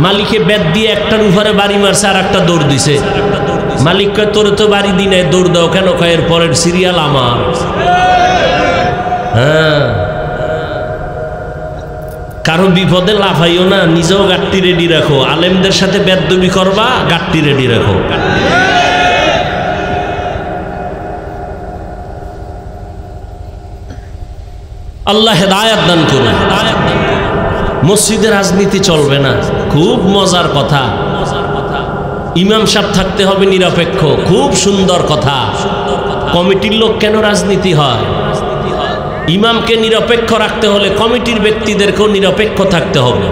মালিকে বেত দিয়ে একটার উপরে বাড়ি মারছে আর একটা দৌড় দিছে। মালিক কয় তোর তো বাড়ি দি নাই, দৌড় দাও কেন? কয় এর পরের সিরিয়াল আমার। হ্যাঁ, কারো বিপদে লাফাইও না, নিজেও গাট্টি রেডি রাখো। আলেমদের সাথে বেদবি করবা, গাট্টি রেডি রাখো। আল্লাহ হেদায়েত দান করুন। মসজিদে রাজনীতি চলবে না, খুব মজার কথা। ইমাম সাহেব থাকতে হবে নিরপেক্ষ, খুব সুন্দর কথা। কমিটির লোক কেন রাজনীতি হয়? ইমামকে নিরপেক্ষ রাখতে হলে কমিটির ব্যক্তিদেরকেও নিরপেক্ষ থাকতে হবে।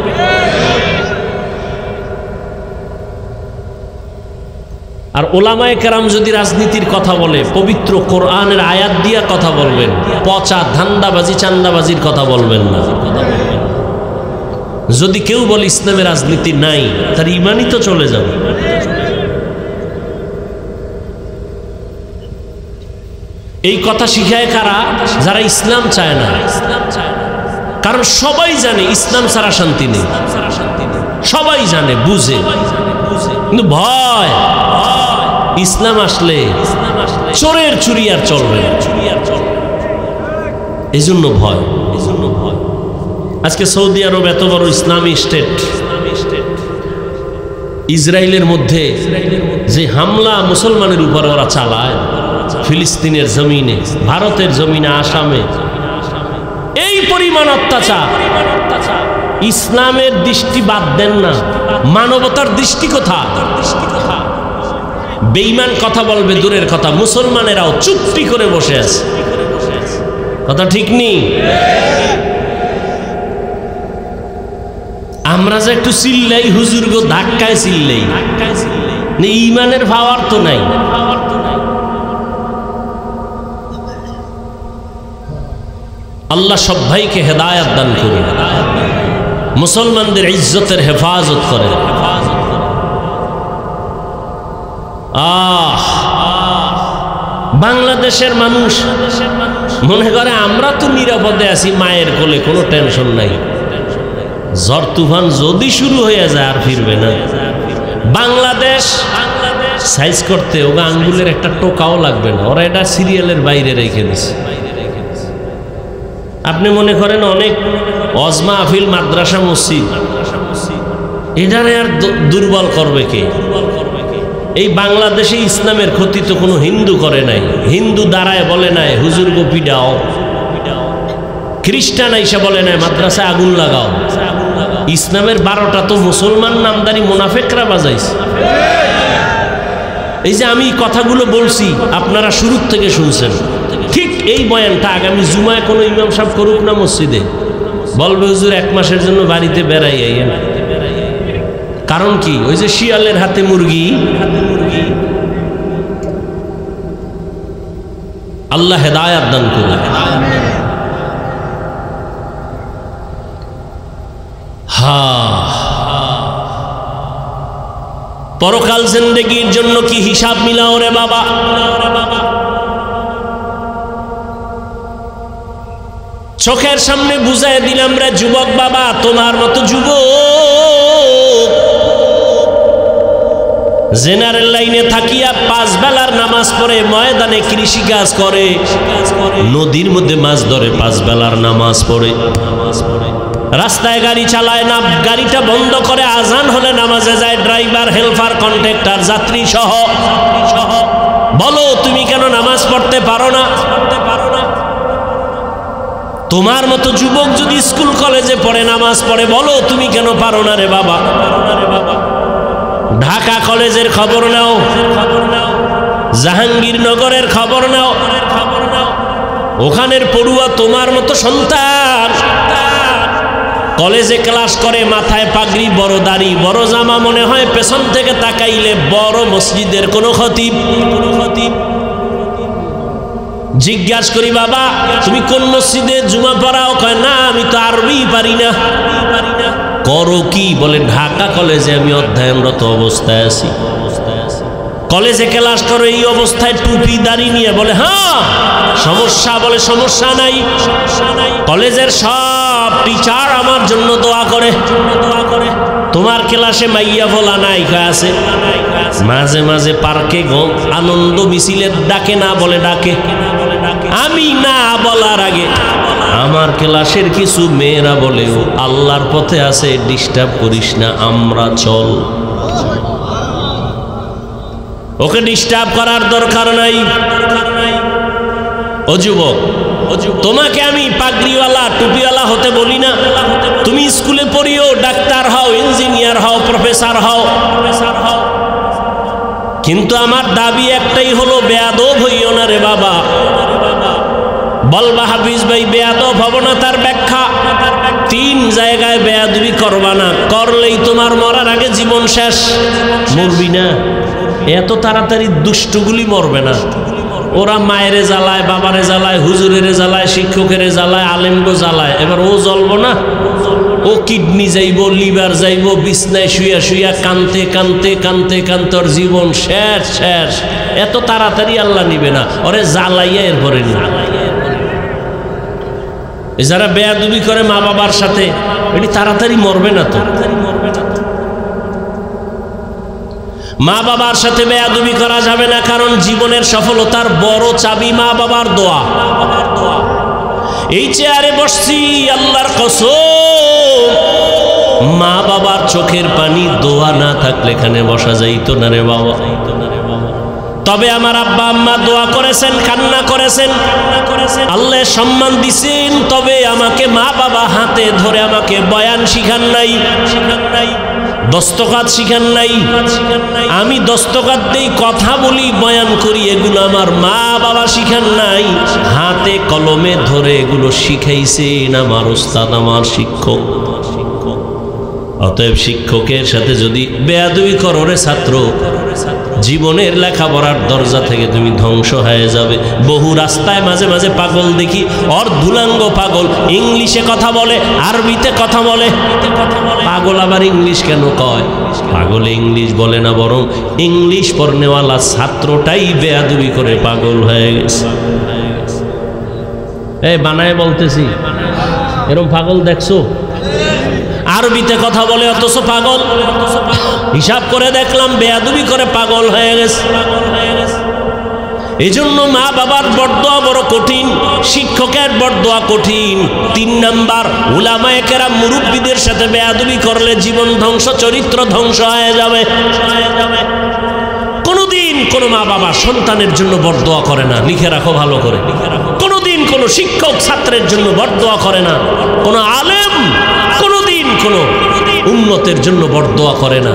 আর ওলামায়ে কেরাম যদি রাজনীতির কথা বলে পবিত্র কোরআনের আয়াত দিয়া কথা বলবেন, পচা ধান্দাবাজি চান্দাবাজির কথা বলবেন না। যদি কেউ বলে ইসলামে রাজনীতি নাই, তার ইমানই তো চলে যাবে। এই কথা শিখায় কারা? যারা ইসলাম চায় না। কারণ সবাই জানে ইসলাম ছাড়া শান্তি নেই, সবাই জানে বুঝে, কিন্তু ভয় ইসলাম আসলে চোরের চুরি আর চলবে, এই জন্য ভয়। আজকে সৌদি আরব এত বড় ইসলামী স্টেট, ইসরায়েলের মধ্যে যে হামলা মুসলমানের উপর ওরা চালায়, ফিলিস্তিনের জমিনে, ভারতের জমিনে, আসামে এই পরিমাণ অত্যাচার, ইসলামের দৃষ্টি বাদ দেন না, মানবতার দৃষ্টি কোথায়? বেঈমান কথা বলবে দূরের কথা, মুসলমানেরাও চুপটি করে বসে আছে। কথা ঠিক নেই? আমরা যে একটু চিল্লাই, হুজুর গো ধাক্কায় চিল্লাই, ঈমানের পাওয়ার তো নাই। আল্লাহ সব ভাইকে হেদায়েত দান করুন, মুসলমানদের ইজ্জতের হেফাজত করে। বাংলাদেশের মানুষ মনে করে আমরা তো নিরাপদে আছি, মায়ের কোলে, কোনো টেনশন নাই। ঝড় তুফান যদি শুরু হয়ে যায় আর ফিরবে না। বাংলাদেশ সাইজ করতে ওগা আঙ্গুলের একটা টোকাও লাগবে না, ওরা এটা সিরিয়ালের বাইরে রেখে দিচ্ছে। আপনি মনে করেন অনেক অজমা আফিল মাদ্রাসা মসজিদ, এটারে আর দুর্বল করবে কে? এই বাংলাদেশে ইসলামের ক্ষতি তো কোনো হিন্দু করে নাই, হিন্দু দাঁড়ায় বলে নাই হুজুর গো পিডাও, খ্রিস্টান আইসা বলে নাই মাদ্রাসায় আগুন লাগাও। ইসলামের 12টা তো মুসলমান নামদারি মুনাফেকরা বাজাইছে। এই যে আমি কথাগুলো বলছি আপনারা শুরুর থেকে শুনছেন, ঠিক এই বয়ানটা আগামী জুমায় কোনো ইমাম সাহেব করুক না মসজিদে, বলবে হুজুর 1 মাসের জন্য বাড়িতে বেড়াই আইয়েন। কারণ কি? ওই যে শিয়ালের হাতে মুরগি। আল্লাহ হেদায়েত দান করুন। পরকাল জিন্দেগির জন্য কি হিসাব মিলাও রে বাবা। চোখের সামনে বুঝাই দিলাম রে যুবক বাবা, তোমার মতো যুবক জেনারেল লাইনে থাকিয়া 5 বেলার নামাজ পড়ে, ময়দানে কৃষি কাজ করে, নদীর মধ্যে মাছ ধরে, 5 বেলার নামাজ পড়ে, রাস্তায় গাড়ি চালায় না, গাড়িটা বন্ধ করে আজান হলে নামাজে যায়, ড্রাইভার, হেল্পার, কন্ট্রাক্টর, যাত্রী সহ। বলো তুমি কেন নামাজ পড়তে পারো না? তোমার মতো যুবক যদি স্কুল কলেজে পড়ে, নামাজ পড়ে, বলো তুমি কেন পারো না রে বাবা? ঢাকা কলেজের খবর নাও, জাহাঙ্গীরনগরের খবর নাও, ওখানের পড়ুয়া তোমার মতো সন্তান কলেজে ক্লাস করে, মাথায় পাগড়ি, বড় দাড়ি, বড় জামা, মনে হয় পেছন থেকে তাকাইলে বড় মসজিদের কোন খতিব। জিজ্ঞাস করি বাবা তুমি কোন মসজিদে জুমা পড়াও? কয় না আমি তো আরবি পারি না। করো কি? বলে ঢাকা কলেজে আমি অধ্যয়নরত অবস্থায় আছি। কলেজে ক্লাস করো এই অবস্থায়, টুপি দাড়ি নিয়ে? বলে হ্যাঁ। সমস্যা? বলে সমস্যা নাই, কলেজের সব টিচার আমার জন্য দোয়া করে। তোমার ক্লাসে মাইয়া বলা নাই? আছে। মাঝে মাঝে পার্কে আনন্দ মিছিলের ডাকে না? বলে ডাকে। আমি না বলার আগে আমার ক্লাসের কিছু মেয়েরা বলে ও আল্লাহর পথে আছে, ডিস্টার্ব করিস না, আমরা চল। ওকে ডিস্টার্ব করার দরকার নাই। ও যুবক, তোমাকে আমি পাগড়িওয়ালা টুপিওয়ালা হতে বলি না। তুমি স্কুলে পড়িও, ডাক্তার হও, ইঞ্জিনিয়ার হও, প্রফেসর হও, কিন্তু আমার দাবি একটাই হলো বেয়াদব হইও না রে বাবা। বলবা হাফিজ ভাই বেয়াদব হব না, তার ব্যাখ্যা 3 জায়গায় বেয়াদবি করবা না, করলেই তোমার মরার আগে জীবন শেষ। মরবি না, এত তাড়াতাড়ি দুষ্টগুলি মরবে না। ওরা মায়েরে জ্বালায়, বাবারে জ্বালায়, হুজুরের জ্বালায়, শিক্ষকের জ্বালায়, আলেমগো জ্বালায়, এবার ও জ্বলবো না? ও কিডনি যাইব, লিভার যাইব, বিছনায় শুয়া শুয়া কানতে কানতে কানতে কানতে ওর জীবন শেষ শেষ। এত তাড়াতাড়ি আল্লাহ নিবে না, ওরে জ্বালাইয়া এরপরে নিবে। যারা বেয়াদবি করে মা বাবার সাথে, এটি তাড়াতাড়ি মরবে না তো। মা বাবার সাথে বেয়াদবি করা যাবে না, কারণ জীবনের সফলতার বড় চাবি মা বাবার দোয়া। এই চেয়ারে বসছি, আল্লাহর কসম, মা বাবার চোখের পানি দোয়া না থাকলে এখানে বসা যাইতো না রে বাবা। তবে আমার আব্বা আম্মা দোয়া করেছেন, কান্না করেছেন, আল্লাহ সম্মান দিছেন, তবে আমাকে মা বাবা হাতে ধরে আমাকে বয়ান শিখান নাই, দস্তকাত শিখান নাই। আমি দস্তকাত দেই, কথা বলি, বয়ান করি, এগুলো আমার মা বাবা শিখান নাই। হাতে কলমে ধরে এগুলো শিখাইছেন আমার উস্তাদ, আমার শিক্ষক। অতএব শিক্ষকের সাথে যদি বেয়াদবি করো রে ছাত্র, জীবনের লেখাপড়ার দরজা থেকে তুমি ধ্বংস হয়ে যাবে। বহু রাস্তায় মাঝে মাঝে পাগল দেখি, অর্ধুলাঙ্গ পাগল, ইংলিশে কথা বলে, আরবিতে কথা বলে। পাগল আবার ইংলিশ কেন কয়? পাগল ইংলিশ বলে না, বরং ইংলিশ পড়নেওয়ালা ছাত্রটাই বেয়াদবি করে পাগল হয়ে গেছে। এই বানায় বলতেছি, এরকম পাগল দেখছো? আরবিতে কথা বলে অথচ পাগল। হিসাব করে দেখলাম বেয়াদবি করে পাগল হয়ে গেছে। এই জন্য মা বাবার বরদোয়া বড় কঠিন, শিক্ষকের বরদোয়া কঠিন। 3 নাম্বার, উলামায়ে কেরাম মুরব্বীদের সাথে বেয়াদবি করলে জীবন ধ্বংস, চরিত্র ধ্বংস হয়ে যাবে। কোনোদিন কোনো মা বাবা সন্তানের জন্য বরদোয়া করে না, লিখে রাখো ভালো করে। কোনোদিন কোনো শিক্ষক ছাত্রের জন্য বরদোয়া করে না, কোনো আলেম কোনোদিন কোনো উম্মতের জন্য বরদোয়া করে না।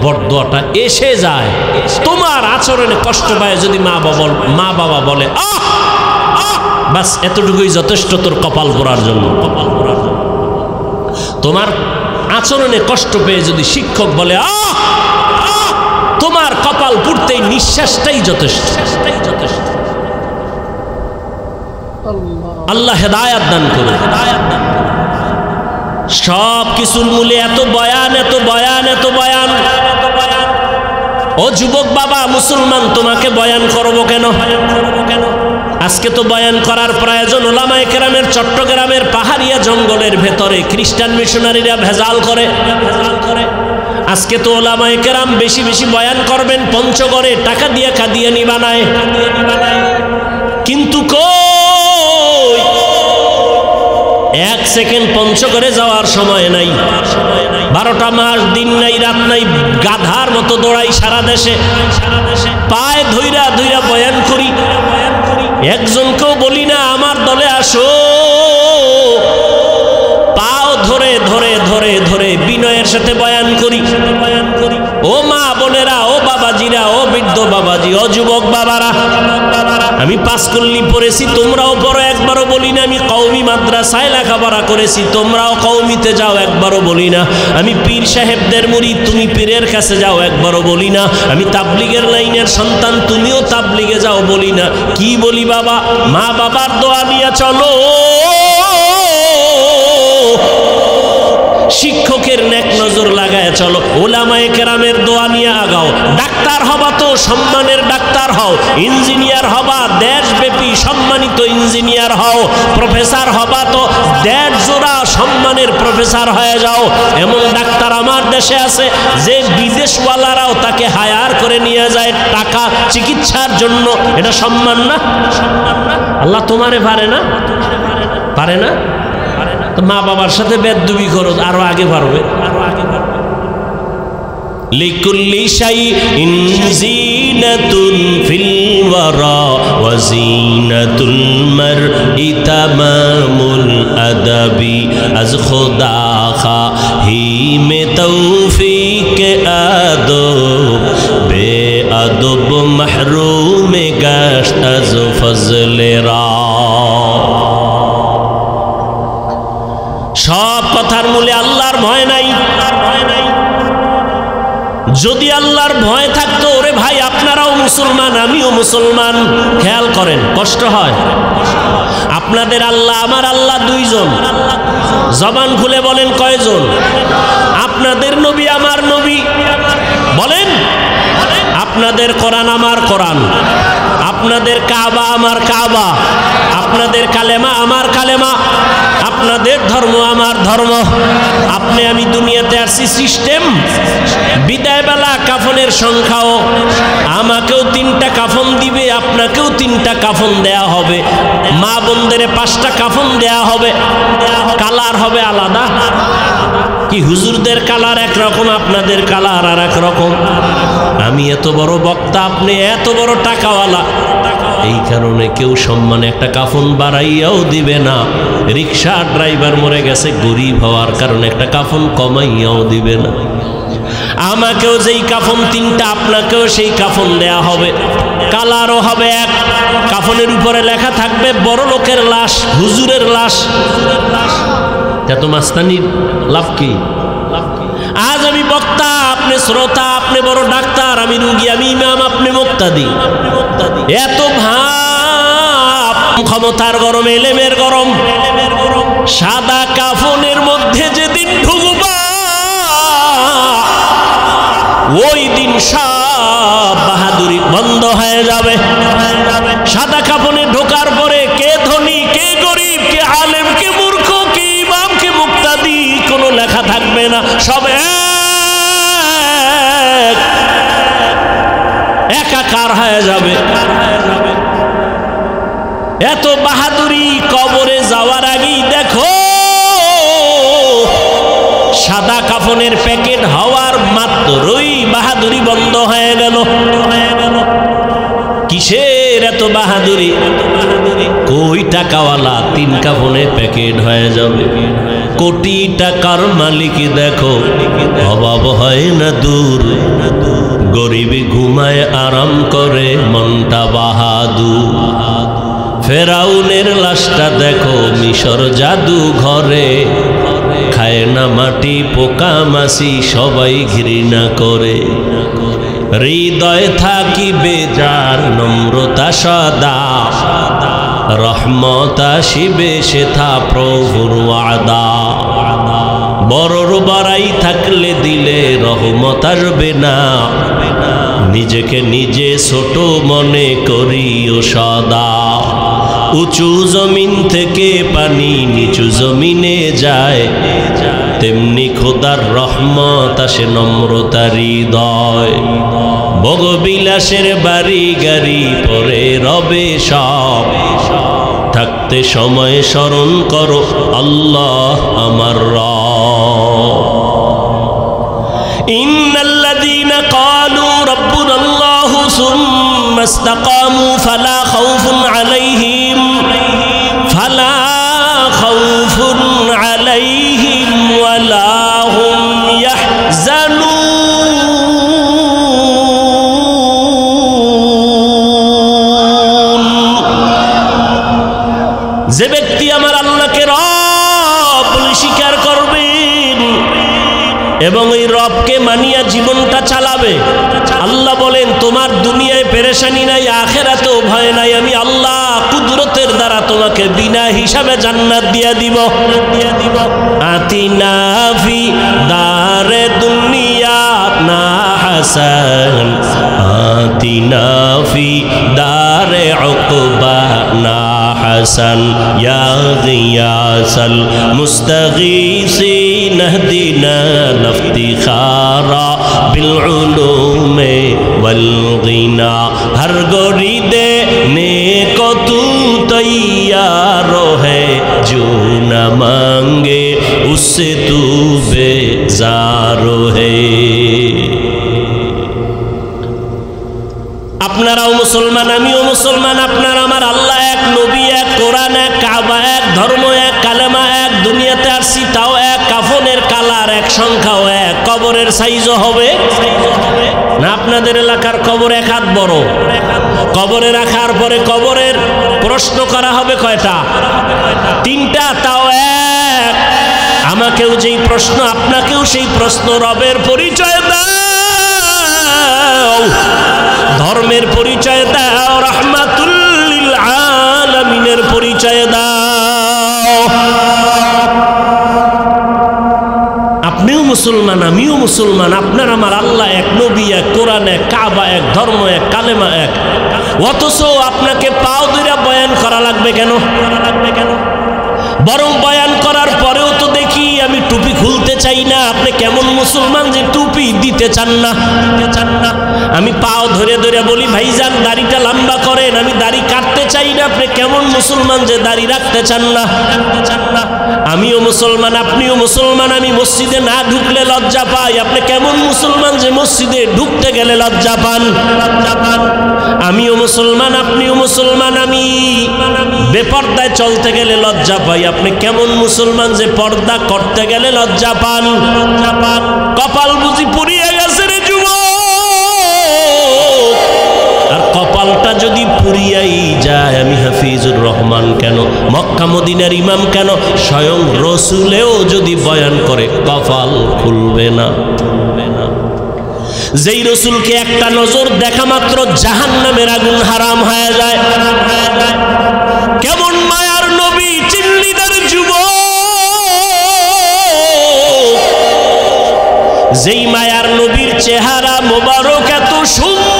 বরদোয়াটা এসে যায় তোমার আচরণে কষ্ট পায় যদি মা বাবা বলে আহ, বাস এতটুকুই যথেষ্ট তোর কপাল পোড়ার জন্য। তোমার আচরণে কষ্ট পেয়ে যদি শিক্ষক বলে আহ, তোমার কপাল পুড়তেই নিঃশ্বাসটাই যথেষ্ট। আল্লাহ হেদায়াত দান করুন। সব কিছুর মূলে এত বয়ান, এত বয়ান, এত বয়ান। ও যুবক বাবা মুসলমান, তোমাকে বয়ান করবো কেন? আজকে তো বয়ান করার প্রয়োজন। ওলামায়ে কেরামের চট্টগ্রামের পাহাড়িয়া জঙ্গলের ভেতরে খ্রিস্টান মিশনারিরা ভেজাল করে। আজকে তো ওলামায়ে কেরাম বেশি বেশি বয়ান করবেন, পঞ্চগড়ে টাকা দিয়ে কাদিয়ানি বানায়। কিন্তু কই 1 সেকেন্ড পঞ্চগড়ে যাওয়ার সময় নাই। 12টা মাস দিন নাই রাত নাই, গাধার মতো দৌড়াই সারা দেশে, পায়ে ধইরা ধইরা বয়ান করি। একজনকেও বলি না আমার দলে আসো, পাও ধরে ধরে ধরে ধরে বিনয়ের সাথে বয়ান করি। ও মা বোনেরা, ও বাবাজিরা, ও বৃদ্ধ বাবাজি, ও যুবক বাবারা, আমি 5 কল্লি পড়েছি, তোমরাও পড়ো, একবারও বলি না। আমি কওমি মাদ্রাসায় লেখাপড়া করেছি, তোমরাও কওমিতে যাও, একবারও বলি না। আমি পীর সাহেবদের মুরিদ, তুমি পীরের কাছে যাও, একবারও বলি না। আমি তাবলিগের লাইনের সন্তান, তুমিও তাবলিগে যাও, বলি না। কি বলি বাবা? মা বাবার দোয়া নিয়ে চলো, শিক্ষকের নেক নজর লাগায় চলো, ওলামায়ে কেরামের দোয়া নিয়ে আগাও। ডাক্তার হবা তো সম্মানের ডাক্তার হও, ইঞ্জিনিয়ার হবা দেশব্যাপী সম্মানিত ইঞ্জিনিয়ার হও, প্রফেসর হবা তো দেড় জোড়া সম্মানের প্রফেসর হয়ে যাও। এমন ডাক্তার আমার দেশে আছে যে বিদেশওয়ালারাও তাকে হায়ার করে নিয়ে যায় টাকা চিকিৎসার জন্য। এটা সম্মান না? আল্লাহ তোমারে পারে না? পারে না? তো মা বাবার সাথে বেদবি করো, আরো আগে পারবে। লিকুল্লি শাইইন জিনাতুন ফিল ওয়ারা ওয়া জিনাতুল মারই তামামুল আদাবি আজ খুদা খাহি মে তৌফিক আদব বে আদব মাহরুম গাশত আজ ফজল রা। কথার মূলে আল্লাহর ভয় নাই। যদি আল্লাহর ভয় থাকতো, ওরে ভাই আপনারাও মুসলমান আমিও মুসলমান, খেয়াল করেন কষ্ট হয়। আপনাদের আল্লাহ আমার আল্লাহ দুইজন, জবান খুলে বলেন কয়জন? আপনাদের নবী আমার নবী বলেন, আপনাদের কোরআন আমার কোরআন, আপনাদের কাবা আমার কাবা, আপনাদের কালেমা আমার কালেমা, আপনাদের ধর্ম আমার ধর্ম। আপনি আমি দুনিয়াতে আসছি সিস্টেম। বিদায় বেলা কাফনের সংখ্যাও, আমাকেও 3টা কাফন দিবে, আপনাকেও 3টা কাফন দেয়া হবে, মা বোনদের 5টা কাফন দেয়া হবে, কালার হবে আলাদা। কি হুজুরদের কালার একরকম, আপনাদের কালার আর এক রকম। আমি এত বড় বক্তা, আপনি এত বড় টাকাওয়ালা, এই কারণে কেউ সম্মানে একটা কাফন বাড়াইয়াও দিবে না। রিক্সা ড্রাইভার মরে গেছে, গরিব হওয়ার কারণে একটা কাফন কমাইয়াও দিবে না। আমাকেও যেই কাফন 3টা, আপনাকেও সেই কাফন দেয়া হবে, কালারও হবে এক। কাফনের উপরে লেখা থাকবে বড় লোকের লাশ, হুজুরের লাশ। এত মাস্তানির লাভ কি? আজ আমি বক্তা, আপনি শ্রোতা, আপনি বড় ডাক্তার, আমি রুগী, আমি ইমাম, আপনি মুক্তাদি। এত ভাব, ক্ষমতার গরম, এলেমের গরম। সাদা কাফনের মধ্যে যেদিন ঢুকবা, ওই দিন সব বাহাদুরি বন্ধ হয়ে যাবে। সাদা কাফনে ঢোকার পরে কে ধনী, কে গরিব, কে আলেম, কে মূর্খ, কে ইমাম, কে মুক্তাদি কোনো লেখা থাকবে না, সব একাকার হয়ে যাবে। এত বাহাদুরি কবরে যাওয়ার আগেই দেখো, সাদা কাফনের প্যাকেট হওয়ার মাত্রই বাহাদুরি বন্ধ হয়ে গেল। কিসের এত বাহাদুরি? কই টাকাওয়ালা 3 কাফনে প্যাকেট হয়ে যাবে। কোটি টাকার মালিক দেখো, অভাব হয় না দূর, গরিবে ঘুমায় আরাম করে মনটা বাহাদুর। ফেরাউনের লাশটা দেখো মিশর জাদু ঘরে, খায় না মাটি পোকা মাছি, সবাই ঘৃণা করে। হৃদয় থাকিবে যার নম্রতা সদা, রহমত আসিবে সেথা প্রভুর ওয়াদা। বড়র বাড়াই থাকলে দিলে রহমত আসবে না, নিজেকে নিজে ছোট মনে করিও সদা। উঁচু জমিন থেকে পানি নিচু জমিনে যায়, তেমনি খোদার রহমত আসে নম্রতার হৃদয়। ভোগবিলাসের বাড়ি গাড়ি পরে রবে সব, থাকতে সময় স্মরণ করো আল্লাহ আমার রব। ইন্নাল্লাযীনা ক্বালু রাব্বুনাল্লাহু সুম্মা ইসতাকামু ফালা খাউফুন আলাইহিম ওয়ালা হুম ইয়াহজানুন। যে ব্যক্তি আমার আল্লাহকে রব বলে স্বীকার করবেন এবং এই রবকে মানিয়া জীবনটা চালাবে, আল্লাহ বলেন তোমার দুনিয়ায় পেরেশানি নাই, আখিরাতেও ভয় নাই। আমি আল্লাহ কুদরতের দ্বারা তোমাকে বিনা হিসাবে জান্নাত দিয়া দিব। আতিনা ফি দারে দুনিয়া না হাসান, আতিনা ফি দারে উকবা না হাসান, ইয়া গিয়াসাল মুস্তাগীসিন ইহদিনা ইফতিখারা বিল উলুমে ওয়াল গিনা। हर गोरी देने को तू तैयार है, जो न मांगे उससे तू बेजार है। আপনারাও মুসলমান আমিও মুসলমান, আপনার আমার আল্লাহ এক, নবী এক, কোরআন এক, কাবা এক, ধর্ম এক, কালেমা এক, দুনিয়াতে আসছি তাও এক, কাফনের কালার এক, সংখ্যাও এক, কবরের সাইজও হবে না। আপনাদের এলাকার কবর 1 হাত বড়, কবরে রাখার পরে কবরের প্রশ্ন করা হবে কয়টা? 3টা, তাও এক। আমাকেও যেই প্রশ্ন, আপনাকেও সেই প্রশ্ন। রবের পরিচয় দাও, ধর্মের পরিচয় দাও, রাহমাতুল লিল আলামিনের পরিচয় দাও। আপনিও মুসলমান, আমিও মুসলমান, আপনার আমার আল্লাহ এক, নবী এক, কোরআন এক, কাবা এক, ধর্ম এক, কালেমা এক। অথচ আপনাকে পাও ধরে বয়ান করা লাগবে কেন? বরং বয়ান করার পরেও তো দেখি আমি টুপি খুলতে চাই না। আপনি কেমন মুসলমান যে টুপি দিতে চান না? আমি পাও ধরে ধরে বলি ভাইজান দাড়িটা লম্বা করেন, আমি দাড়ি কাটতে চাই না। আপনি কেমন মুসলমান যে দাড়ি রাখতে চান না? আমিও মুসলমান, আপনিও মুসলমান। আমি মসজিদে না ঢুকলে লজ্জা পাই। আপনি কেমন মুসলমান যে মসজিদে ঢুকতে গেলে লজ্জা পান? আমিও মুসলমান, আপনিও মুসলমান। আমি বেপর্দায় চলতে গেলে লজ্জা পাই। আপনি কেমন মুসলমান যে পর্দা করতে গেলে লজ্জা পান? কপাল বুঝি পুড়িয়ে গেছে রে যুবক। আর কপালটা যদি পুড়িয়াই যায়, আমি হাফিজুর রহমান কেন, মক্কা মদিনার ইমাম কেন, স্বয়ং রসুলেও যদি বয়ান করে কপাল খুলবে না। যেই রসুলকে একটা নজর দেখা মাত্র জাহান্নামের আগুন হারাম হয়ে যায়, কেমন মায়ার নবী চিল্লিদার যুবক, যেই মায়ার নবীর চেহারা মোবারক এত সুন্দর,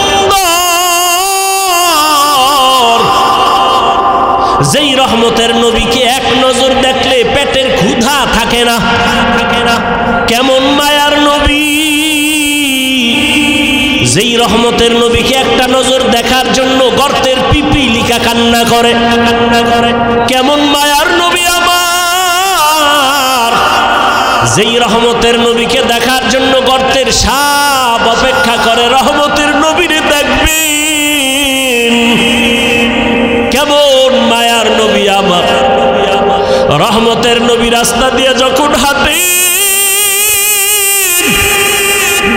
যেই রহমতের নবীকে এক নজর দেখলে পেটের ক্ষুধা থাকে না। কেমন মায়ার নবী, যেই রহমতের নবীকে একটা নজর দেখার জন্য গর্তের পিপিলিকা কান্না করে। কেমন মায়ার নবী আমার, যেই রহমতের নবীকে দেখার জন্য গর্তের সাপ অপেক্ষা করে। রহমতের নবীরে দেখবেন, কেমন মায়ার নবী আমার। রহমতের নবী রাস্তা দিয়ে যখন হাঁটে,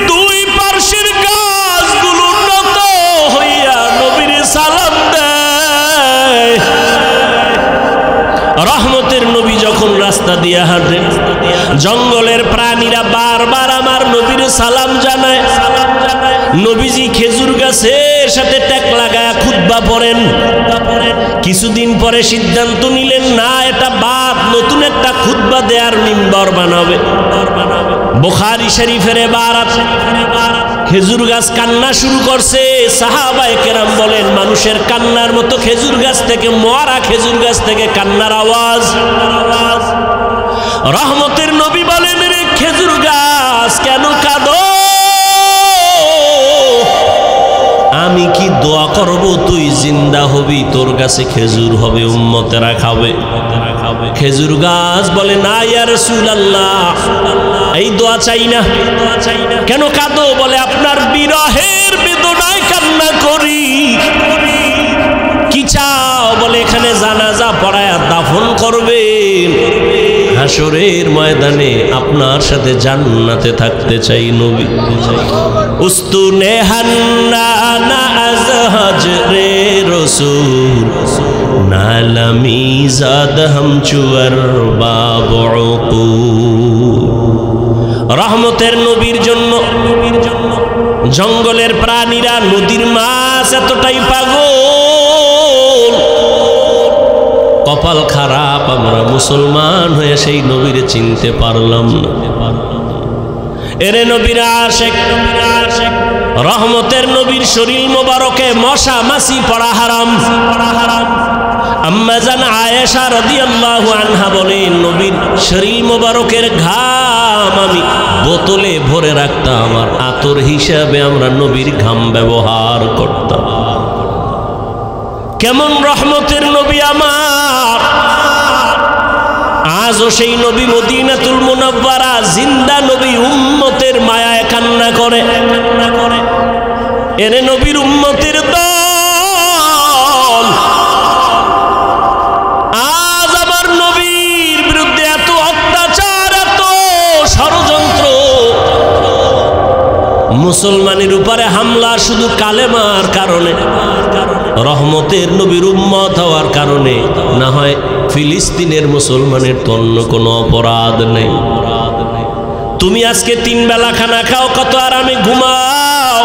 দুই পার্শ্বের গাছগুলো নত হইয়া নবীরে সালাম দেয়। রহমতের নবী যখন রাস্তা দিয়ে হাঁটে, জঙ্গলের প্রাণীরা বারবার আমার নবীর সালাম জানায়। নবীজি খেজুর গাছের সাথে ট্যাক লাগায়া খুতবা পড়েন। কিছুদিন পরে সিদ্ধান্ত নিলেন, না এটা বাদ, নতুন একটা খুতবা দেয়ার মিম্বর বানাবে। বুখারী শরীফের ইবারত, খেজুর গাছ কান্না শুরু করছে। সাহাবায়ে কেরাম বলেন, মানুষের কান্নার মতো খেজুর গাছ থেকে, মরা খেজুর গাছ থেকে কান্নার আওয়াজ। রহমতের নবী বলেন, রে খেজুর গাছ কেন কাঁদো? আমি কি দোয়া করব তুই জিন্দা হবি, তোর কাছে খেজুর হবে, উম্মতেরা খাবে। খেজুর গাছ বলে, না ইয়া রাসূলুল্লাহ, এই দোয়া চাই না। কেন কাঁদো? বলে, আপনার বিরহের বেদনায় কান্না করি। কি চাও? বলে, এখানে জানাজা পড়ায়া দাফন করবেন, হাসরের ময়দানে আপনার সাথে জান্নাতে থাকতে চাই নবী। উস্তুনে হান্না আজহাজ রে রসুল, নালামি জাদ হাম চুয়ার বাবু। রহমতের নবীর জন্য জঙ্গলের প্রাণীরা, নদীর মাছ এতটাই পাগল। কপাল খারাপ, আমরা মুসলমান হয়ে সেই নবীর চিনতে পারলাম না। এরে নবীর আশিক, রহমতের নবীর শরীর মোবারকে মশা মাছি পড়া হারাম। আম্মা জান আয়েশা রাদিয়াল্লাহু আনহা বলেন, নবীর শরীর মোবারকের ঘাম আমি বোতলে ভরে রাখতাম, আর আতর হিসাবে আমরা নবীর ঘাম ব্যবহার করতাম। কেমন রহমতের নবী আমার। আজও সেই নবী মদিনাতুল মুনাওয়ারা জিন্দা নবী, উম্মতের মায়ায় কান্না করে। এরে নবীর উম্মতের দল, আজ আমার নবীর বিরুদ্ধে এত অত্যাচার, এত ষড়যন্ত্র। মুসলমানের উপরে হামলা শুধু কালেমার কারণে, রহমতের নবীর উম্মত হওয়ার কারণে, না হয় ফিলিস্তিনের মুসলমানের তো অন্য কোনো অপরাধ নেই। তুমি আজকে 3 বেলা খানা খাও, কত আরামে ঘুমাও।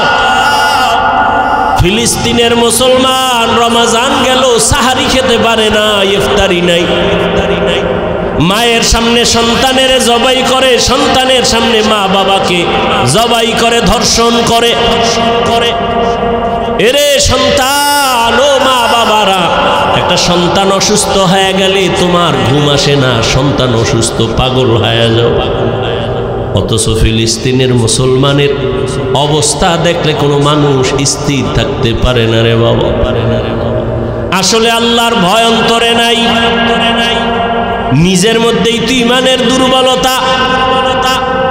ফিলিস্তিনের মুসলমান রমজান গেল সাহারি খেতে পারে না, ইফতারি নাই। মায়ের সামনে সন্তানের জবাই করে, সন্তানের সামনে মা বাবাকে জবাই করে, ধর্ষণ করে। এরে সন্তান, ও মা বাবারা, একটা সন্তান অসুস্থ হয়ে গেলে তোমার ঘুম আসে না, সন্তান অসুস্থ পাগল হয়ে যাও। অথচ ফিলিস্তিনের মুসলমানের অবস্থা দেখলে কোনো মানুষ স্থির থাকতে পারে না রে বাবা। আসলে আল্লাহর ভয় অন্তরে নাই, নিজের মধ্যেই তো ইমানের দুর্বলতা।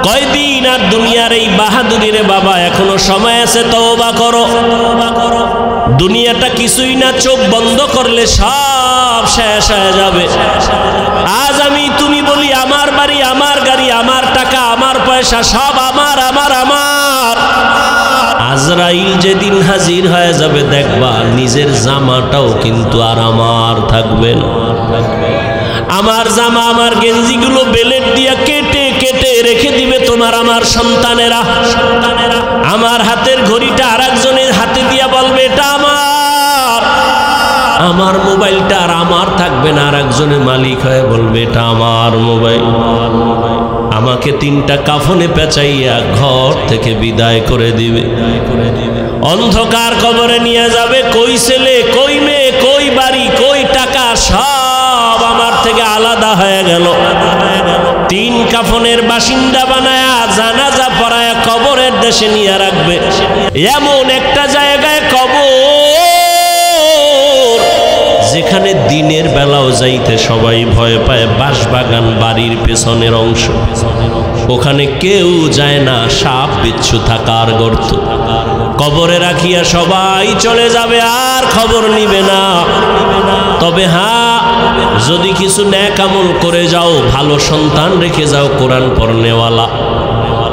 কয়দিন আর দুনিয়ার এই বাহাদুরি রে বাবা, এখনো সময় আছে, তওবা করো। দুনিয়াটা কিছুই না, চোখ বন্ধ করলে সব শেষ হয়ে যাবে। আজ আমি তুমি বলি আমার বাড়ি, আমার গাড়ি, আমার টাকা, আমার পয়সা, সব আমার আমার আমার। আজরাইল যেদিন হাজির হয়ে যাবে দেখবা নিজের জামাটাও কিন্তু আর আমার থাকবে না। আমার জামা, আমার গেঞ্জিগুলো বেলেট দিয়া কেটে কেটে রেখে দিবে তোমার আমার সন্তানেরা। আমার হাতের ঘড়িটা আরেকজনের হাতে দিয়া বলবে এটা আমার। আমার মোবাইলটা আর আমার থাকবে না, আরেকজনের মালিক হয়ে বলবে এটা আমার মোবাইল। আমাকে 3টা কাফনে পেঁচাইয়া ঘর থেকে বিদায় করে দিবে, অন্ধকার কবরে নিয়ে যাবে। কই ছেলে, কই মেয়ে, কই বাড়ি, কই টাকা, সব আমার থেকে আলাদা হয়ে গেল। 3 কাফনের বাসিন্দা বানায়া জানাজা পড়ায়া কবরের দেশে নিয়ে রাখবে। এমন একটা জায়গায় কবর যেখানে দিনের বেলাও যাইতে সবাই ভয় পায়। বাঁশবাগান বাড়ির পেছনের অংশ, ওখানে কেউ যায় না, সাপ বিচ্ছু থাকার গর্ত। কবরে রাখিয়া সবাই চলে যাবে, আর খবর নিবে না। তবে হ্যাঁ, যদি কিছু নেক আমল করে যাও, ভালো সন্তান রেখে যাও, কোরআন পড়নেওয়ালা,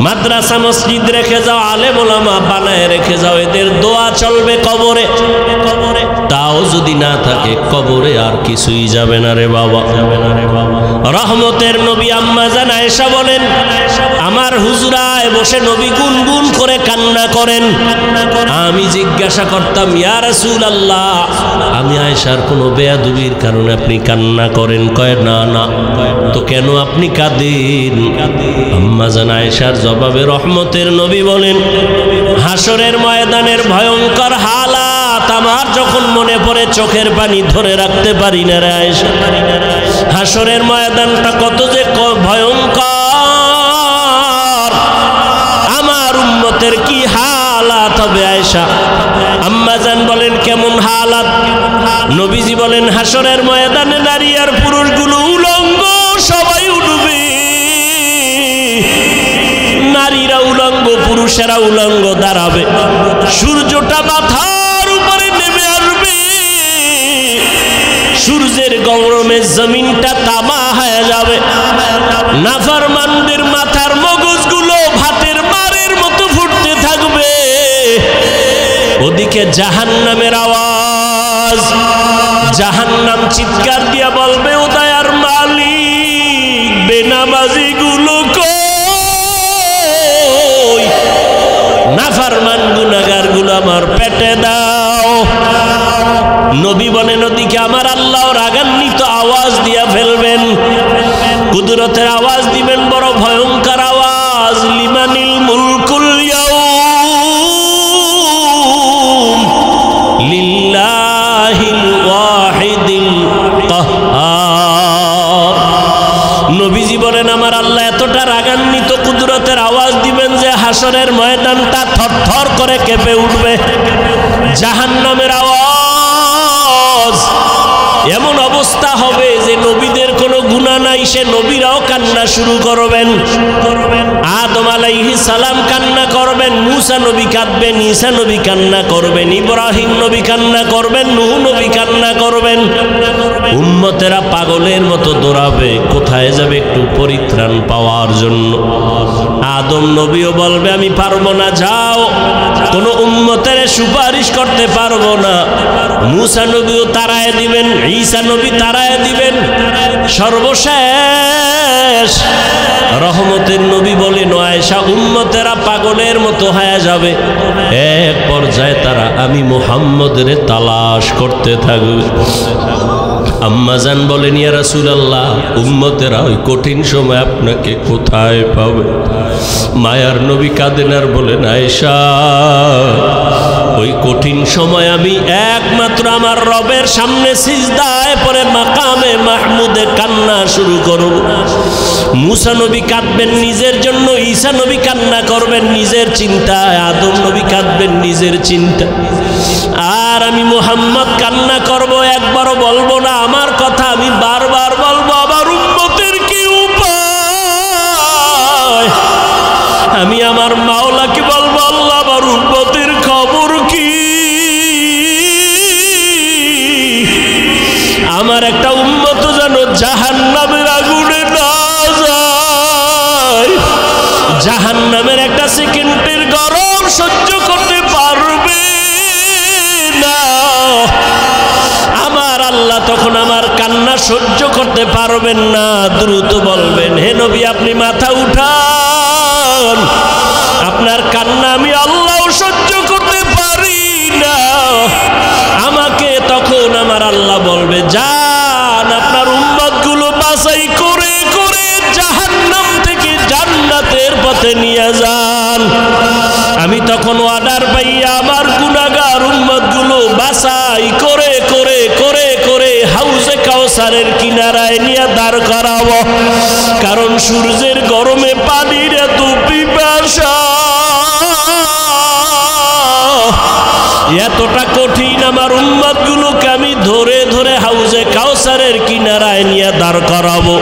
মাদ্রাসা মসজিদ রেখে যাও, আলেম ওলামা বানায় রেখে যাও, এদের দোয়া চলবে কবরে। তাও যদি না থাকে, কবরে আর কিছুই যাবে না রে বাবা। রহমতের নবী আম্মা জান আয়েশা বলেন, আমার হুজরায় বসে নবী গুনগুন করে কান্না করেন। আমি জিজ্ঞাসা করতাম, ইয়া রাসূলুল্লাহ, আমি আয়েশার কোনো বেয়াদবির কারণে আপনি কান্না করেন? কয় না না। তো কেন আপনি কাঁদেন? আম্মা জান আয়েশার জবাবে রহমতের নবী বলেন, হাসরের ময়দানের ভয়ঙ্কর হালাত আমার যখন মনে পড়ে চোখের পানি ধরে রাখতে পারি না রে আয়েশা। হাসরের ময়দানটা কত যে ভয়ঙ্কর, আমার উম্মতের কি হালাত হবে আয়েশা। আম্মা জান বলেন, কেমন হালাত? নবীজি বলেন, হাসরের ময়দানে নারী আর পুরুষগুলো উলঙ্গ, সবাই উঠবে। নারীরা উলঙ্গ, পুরুষেরা উলঙ্গ দাঁড়াবে। সূর্যটা মাথার উপরে নেমে আসবে, সূর্যের গরমে জমিনটা তামা হয়ে যাবে। নাফরমানদের মাথার মগজগুলো ভাতের মারের মতো ফুটতে থাকবে। ওদিকে জাহান্নামের আওয়াজ, জাহান্নাম চিৎকার দিয়া বলবে, ও দয়ার মালিক, বেনামাজি গুলো কই? নাফরমান গুনাহগার গুলো আমার পেটে দাও। নবী বলেন, ওদিকে আমার আল্লাহ রাগান্বিত আওয়াজ দিয়া ফেলবেন, কুদরতের আওয়াজ দিবেন, বড় ভয়ঙ্কর আওয়াজ। লিমানিল মুলকুল ইয়াউম লিল্লাহিল ওয়াহিদিল কাহ্হার। নবীজি বলেন, আমার আল্লাহ এতটা রাগান্বিত, কুদরতের আওয়াজ দিবেন যে হাসরের ময়দানটা থরথর করে কেঁপে উঠবে। জাহান্নামের আওয়াজ, এমন অবস্থা হবে যে নবীদের কোনো গুনাহ নাই, সে নবীরাও কান্না শুরু করবেন। আদম আলাইহিস সালাম কান্না করবেন, মুসা নবী কাঁদবেন, ঈসা নবী কান্না করবেন, ইব্রাহিম নবী কান্না করবেন, নূহ নবী কান্না করবেন। উম্মতেরা পাগলের মতো দৌড়াবে, কোথায় যাবে? একটু পরিত্রাণ পাওয়ার জন্য। আদম নবীও বলবে আমি পারবো না, যাও, কোনো উম্মতের সুপারিশ করতে পারবো না। মুসা নবীও তাড়ায় দিবেন, ঈসা নবী তাড়ায় দিবেন। সর্বশেষ রহমতের নবী বলেন, আয়েশা, উম্মতেরা পাগলের মতো হয়ে যাবে। এক পর্যায়ে তারা আমি মুহাম্মদের তালাশ করতে থাকবে। আম্মাজান বলেন, ইয়া রাসূলুল্লাহ, উম্মতেরা ওই কঠিন সময় আপনাকে কোথায় পাবে? মায়ার নবী কাঁদেন আর বলেন, আয়েশা, ওই কঠিন সময় আমি একমাত্র আমার রবের সামনে সিজদায় পড়ে মাকামে মাহমুদে কান্না শুরু করব। মুসা নবী কাঁদবেন নিজের জন্য, ঈসা নবী কান্না করবেন নিজের চিন্তায়, আদম নবী কাঁদবেন নিজের চিন্তা, আর আমি মুহাম্মদ কান্না করব, একবারও বলবো না আমার কথা, আমি বারবার বলবো আমার উম্মতের কি উপায়। আমি আমার মাওলাকে বলবো, আল্লাহ, আমার উম্মতের খবর কি? আমার একটা উম্মত যেন জাহান্নামের আগুনে না যায়, জাহান্নামের একটা সেকেন্ডের গরম সহ্য করতে পারবে না। আমার আল্লাহ তখন আমার কান্না সহ্য করতে পারবেন না, দ্রুত বলবেন, হে নবী, আপনি মাথা উঠান, আপনার কান্না আমি আল্লাহ সহ্য করতে পারি না। আমাকে তখন আমার আল্লাহ বলবে, যান, আপনার উম্মতগুলো বাছাই করে করে জাহান্নাম থেকে জান্নাতের পথে নিয়ে যান। আমি তখন অর্ডার পাইয়া আমার গুনাহগার উম্মতগুলো বাছাই করে করে করে করে হাউজে কাউসারের কিনারায় নিয়ে দাঁড় করাবো, কারণ সূর্যের গরমে পানির এত পিপাসা, এতটা কঠিন, আমার উম্মতগুলোকে আমি ধরে ধরে হাউজে কাউসারের কিনারায় নিয়ে দাঁড় করাবো।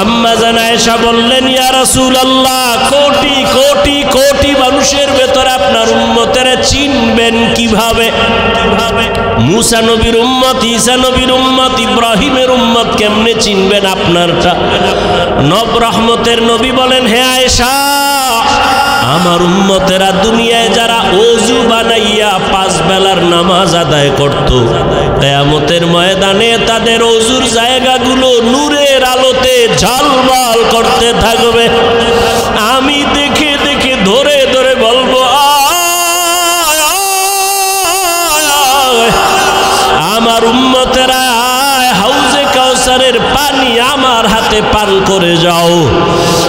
আম্মা জান আয়েশা বললেন, ইয়া রাসূলুল্লাহ, কোটি কোটি কোটি মানুষের ভেতরে আপনার উম্মতের চিনবেন কিভাবে? মুসা নবীর উম্মত, ঈসা নবীর উম্মত, ইব্রাহিমের উম্মত কেমনে চিনবেন আপনারটা? নব রহমতের নবী বলেন, হে আয়েশা, আমার উম্মতেরা দুনিয়ায় যারা ওযু বানাইয়া 5 বেলার নামাজ আদায় করত, কিয়ামতের ময়দানে তাদের ওযুর জায়গাগুলো নূরের আলোতে ঝলমল করতে থাকবে। আমি দেখে দেখে ধরে ধরে বলবো, আমার উম্মতেরা হাউজে কাউসারের পানি আমার হাতে পান করে যাও।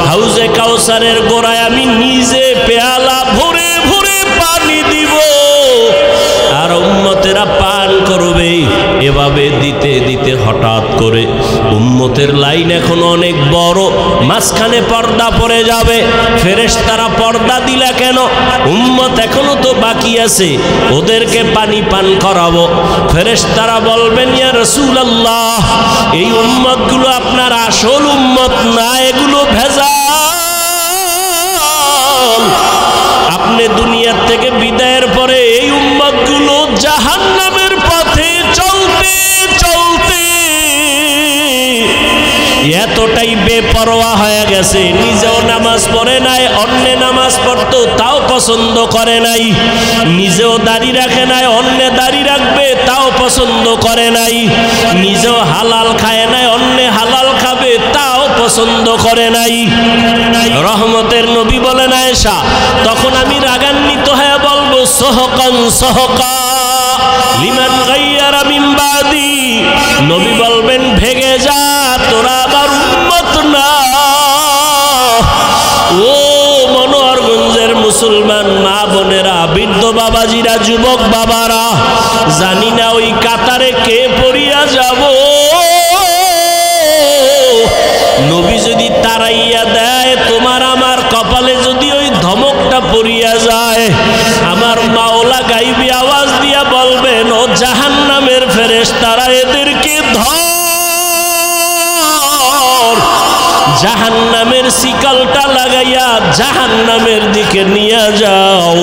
হাউজে কাউসারের গোড়ায় আমি নিজে পেয়ালা ভরে ভরে পানি দিব, আর উম্মতেরা পান করবে। এভাবে দিতে দিতে হঠাৎ করে উম্মতের লাইন এখন অনেক বড়, মাঝখানে পর্দা পড়ে যাবে। ফেরেশতারা পর্দা দিলা কেন? উম্মত এখনো তো বাকি আছে, ওদেরকে পানি পান করাবো। ফেরেশতারা বলবেন, ইয়া রাসূলুল্লাহ, এই উম্মতগুলো আপনার আসল উম্মত না, এগুলো ভেজাল। আপনি দুনিয়ার থেকে বিদায়ের পরে এই উম্মতগুলো জাহান্নামের পথে চলতে চলতে এতটাই বেপরোয়া হয়ে গেছে, নিজেও নামাজ পড়ে নাই, অন্য নামাজ পড়তো তাও পছন্দ করে নাই, নিজেও দাড়ি রাখে নাই, অন্য দাড়ি রাখবে তাও পছন্দ করে নাই, নিজেও হালাল খায় নাই, অন্য হালাল খাবে তাও পছন্দ করে নাই। রহমতের নবী বলেন, আয়েশা, তখন আমি রাগান্বিত হয়ে বলবো, সহকান সহকা লিমান গায়্যারা মিন বাদি। নবী বলবেন, ভেগে যা, তোরা আমার উম্মত না। ও মনোহরগঞ্জের মুসলমান মা বোনেরা, বৃদ্ধ বাবাজিরা, যুবক বাবারা, জানি না ওই কাতারে কে পড়িয়া যাব। নবী যদি তাড়াইয়া দেয়, তোমার আমার কপালে যদি ওই ধমকটা পড়িয়া যায়, আমার মাওলা গাইবি আওয়াজ দিয়া বলবেন, ও জাহান্নামের ফেরেশতারা, এদেরকে ধর, জাহান্নামের শিকলটা লাগাইয়া জাহান্নামের দিকে নিয়ে যাও।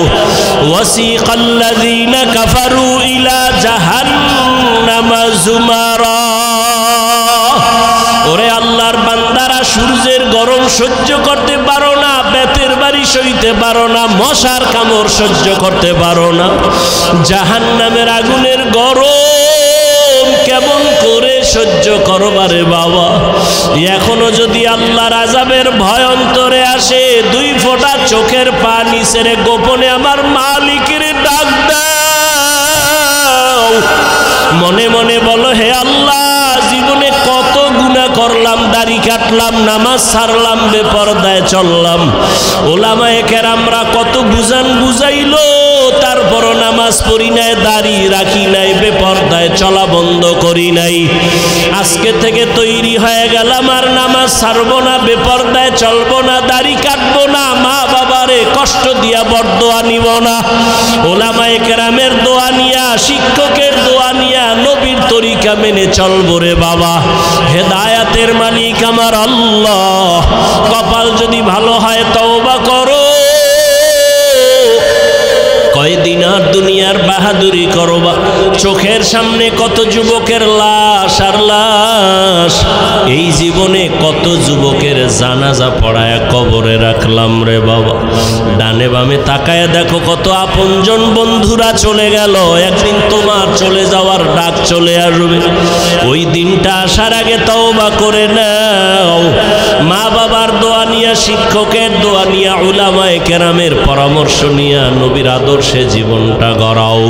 ওয়াসিকাল্লাযীনা কাফারু ইলা জাহান্নামা যুমারা। আল্লাহর বান্দারা সূর্যের গরম সহ্য করতে পারো না, বেতের বাড়ি সইতে পারো না, মশার কামড় সহ্য করতে পারো না, জাহান্নামের আগুনের গরম কেমন করে সহ্য করবারে বাবা। এখনো যদি আল্লাহর আযাবের ভয় অন্তরে আসে, 2 ফোঁটা চোখের পানি ছেড়ে গোপনে আমার মালিকের ডাক দাও। মনে মনে বলো, হে আল্লাহ, জীবনে কত গুনাহ করলাম, দাড়ি কাটলাম, নামাজ ছাড়লাম, বেপরদায় চললাম, ওলামায়ে কেরামরা কত বুঝাইলো, তারপরও নামাজ পড়ি নাই, দাড়ি রাখি নাই, বেপরদায় চলা বন্ধ করি নাই। আজকে থেকে তৈরি হয়ে গেলাম, আর নামাজ ছাড়বো না, বেপরদায় চলবো না, দাড়ি কাটবো না, মা বাবারে কষ্ট দিয়া বরদোয়া নিব না, ওলামায়ে কেরামের দোয়া নিয়া, শিক্ষকের দোয়া নিয়া, নবীর তরিকা মেনে চলবো রে বাবা। হেদায়াতের মালিক আমার আল্লাহ। কপাল যদি ভালো হয় তওবা করো, কয়দিন আর দুনিয়ার বাহাদুরি করবা। চোখের সামনে কত যুবকের লাশ আর লাশ, এই জীবনে কত যুবকের জানাজা পড়ায় কবরে রাখলাম রে বাবা। ডানে বামে তাকায় দেখো কত আপনজন বন্ধুরা চলে গেল, একদিন তোমার চলে যাওয়ার ডাক চলে আসবে। ওই দিনটা আসার আগে তওবা করে নাও। মা বাবার দোয়া নিয়া, শিক্ষকের দোয়া নিয়া, উলামায়ে কেরামের পরামর্শ নিয়া নবীর আদর্শে জীবনটা গড়াও।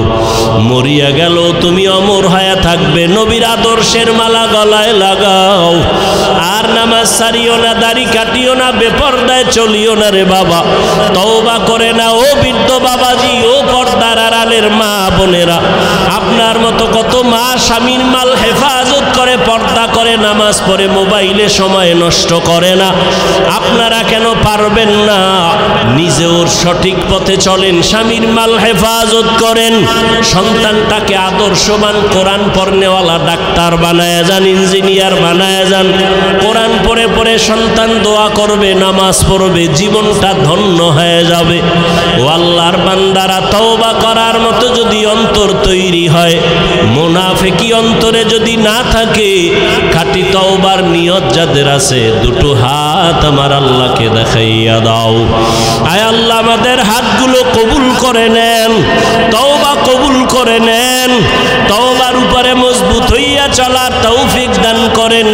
মরিয়া গেল তুমি অমর হয়ে থাকবে, নবীর আদর্শের মালা গলায় লাগাও। আর নামাজ ছাড়িও না, দাড়ি কাটিও না, বেপরদায় চলিও না রে বাবা। তওবা করে না ও বৃদ্ধ বাবাজি, ও পর্দার আড়ালের মা বোনেরা। আপনার মতো কত মা স্বামীর মাল হেফাজত করে, পর্দা করে, নামাজ পড়ে, মোবাইলে সময় নষ্ট করে না। আপনারা কেন পারবেন না? নিজেও সঠিক পথে চলেন, স্বামীর মাল হেফাজত করেন, সন্তানটাকে আদর্শবান কোরআন পড়নেওয়ালা ডাক্তার বানায় যান, ইঞ্জিনিয়ার বানায় যান। কোরআন পড়ে পড়ে সন্তান দোয়া করবে, নামাজ পড়বে, জীবনটা ধন্য হয়ে যাবে। ও আল্লাহর বান্দারা, তওবা করার মতো যদি অন্তর তৈরি হয়, মুনাফিকি অন্তরে যদি না থাকে, খাঁটি তওবার নিয়ত যাদের আছে, 2 হাত আমার আল্লাহকে দেখাইয়া দাও। আয় আল্লাহ, আমাদের হাতগুলো কবুল করে নেন, তওবা কবুল করে নেন, তওবার উপরে মজবুত হইয়া চলার তৌফিক দান করেন।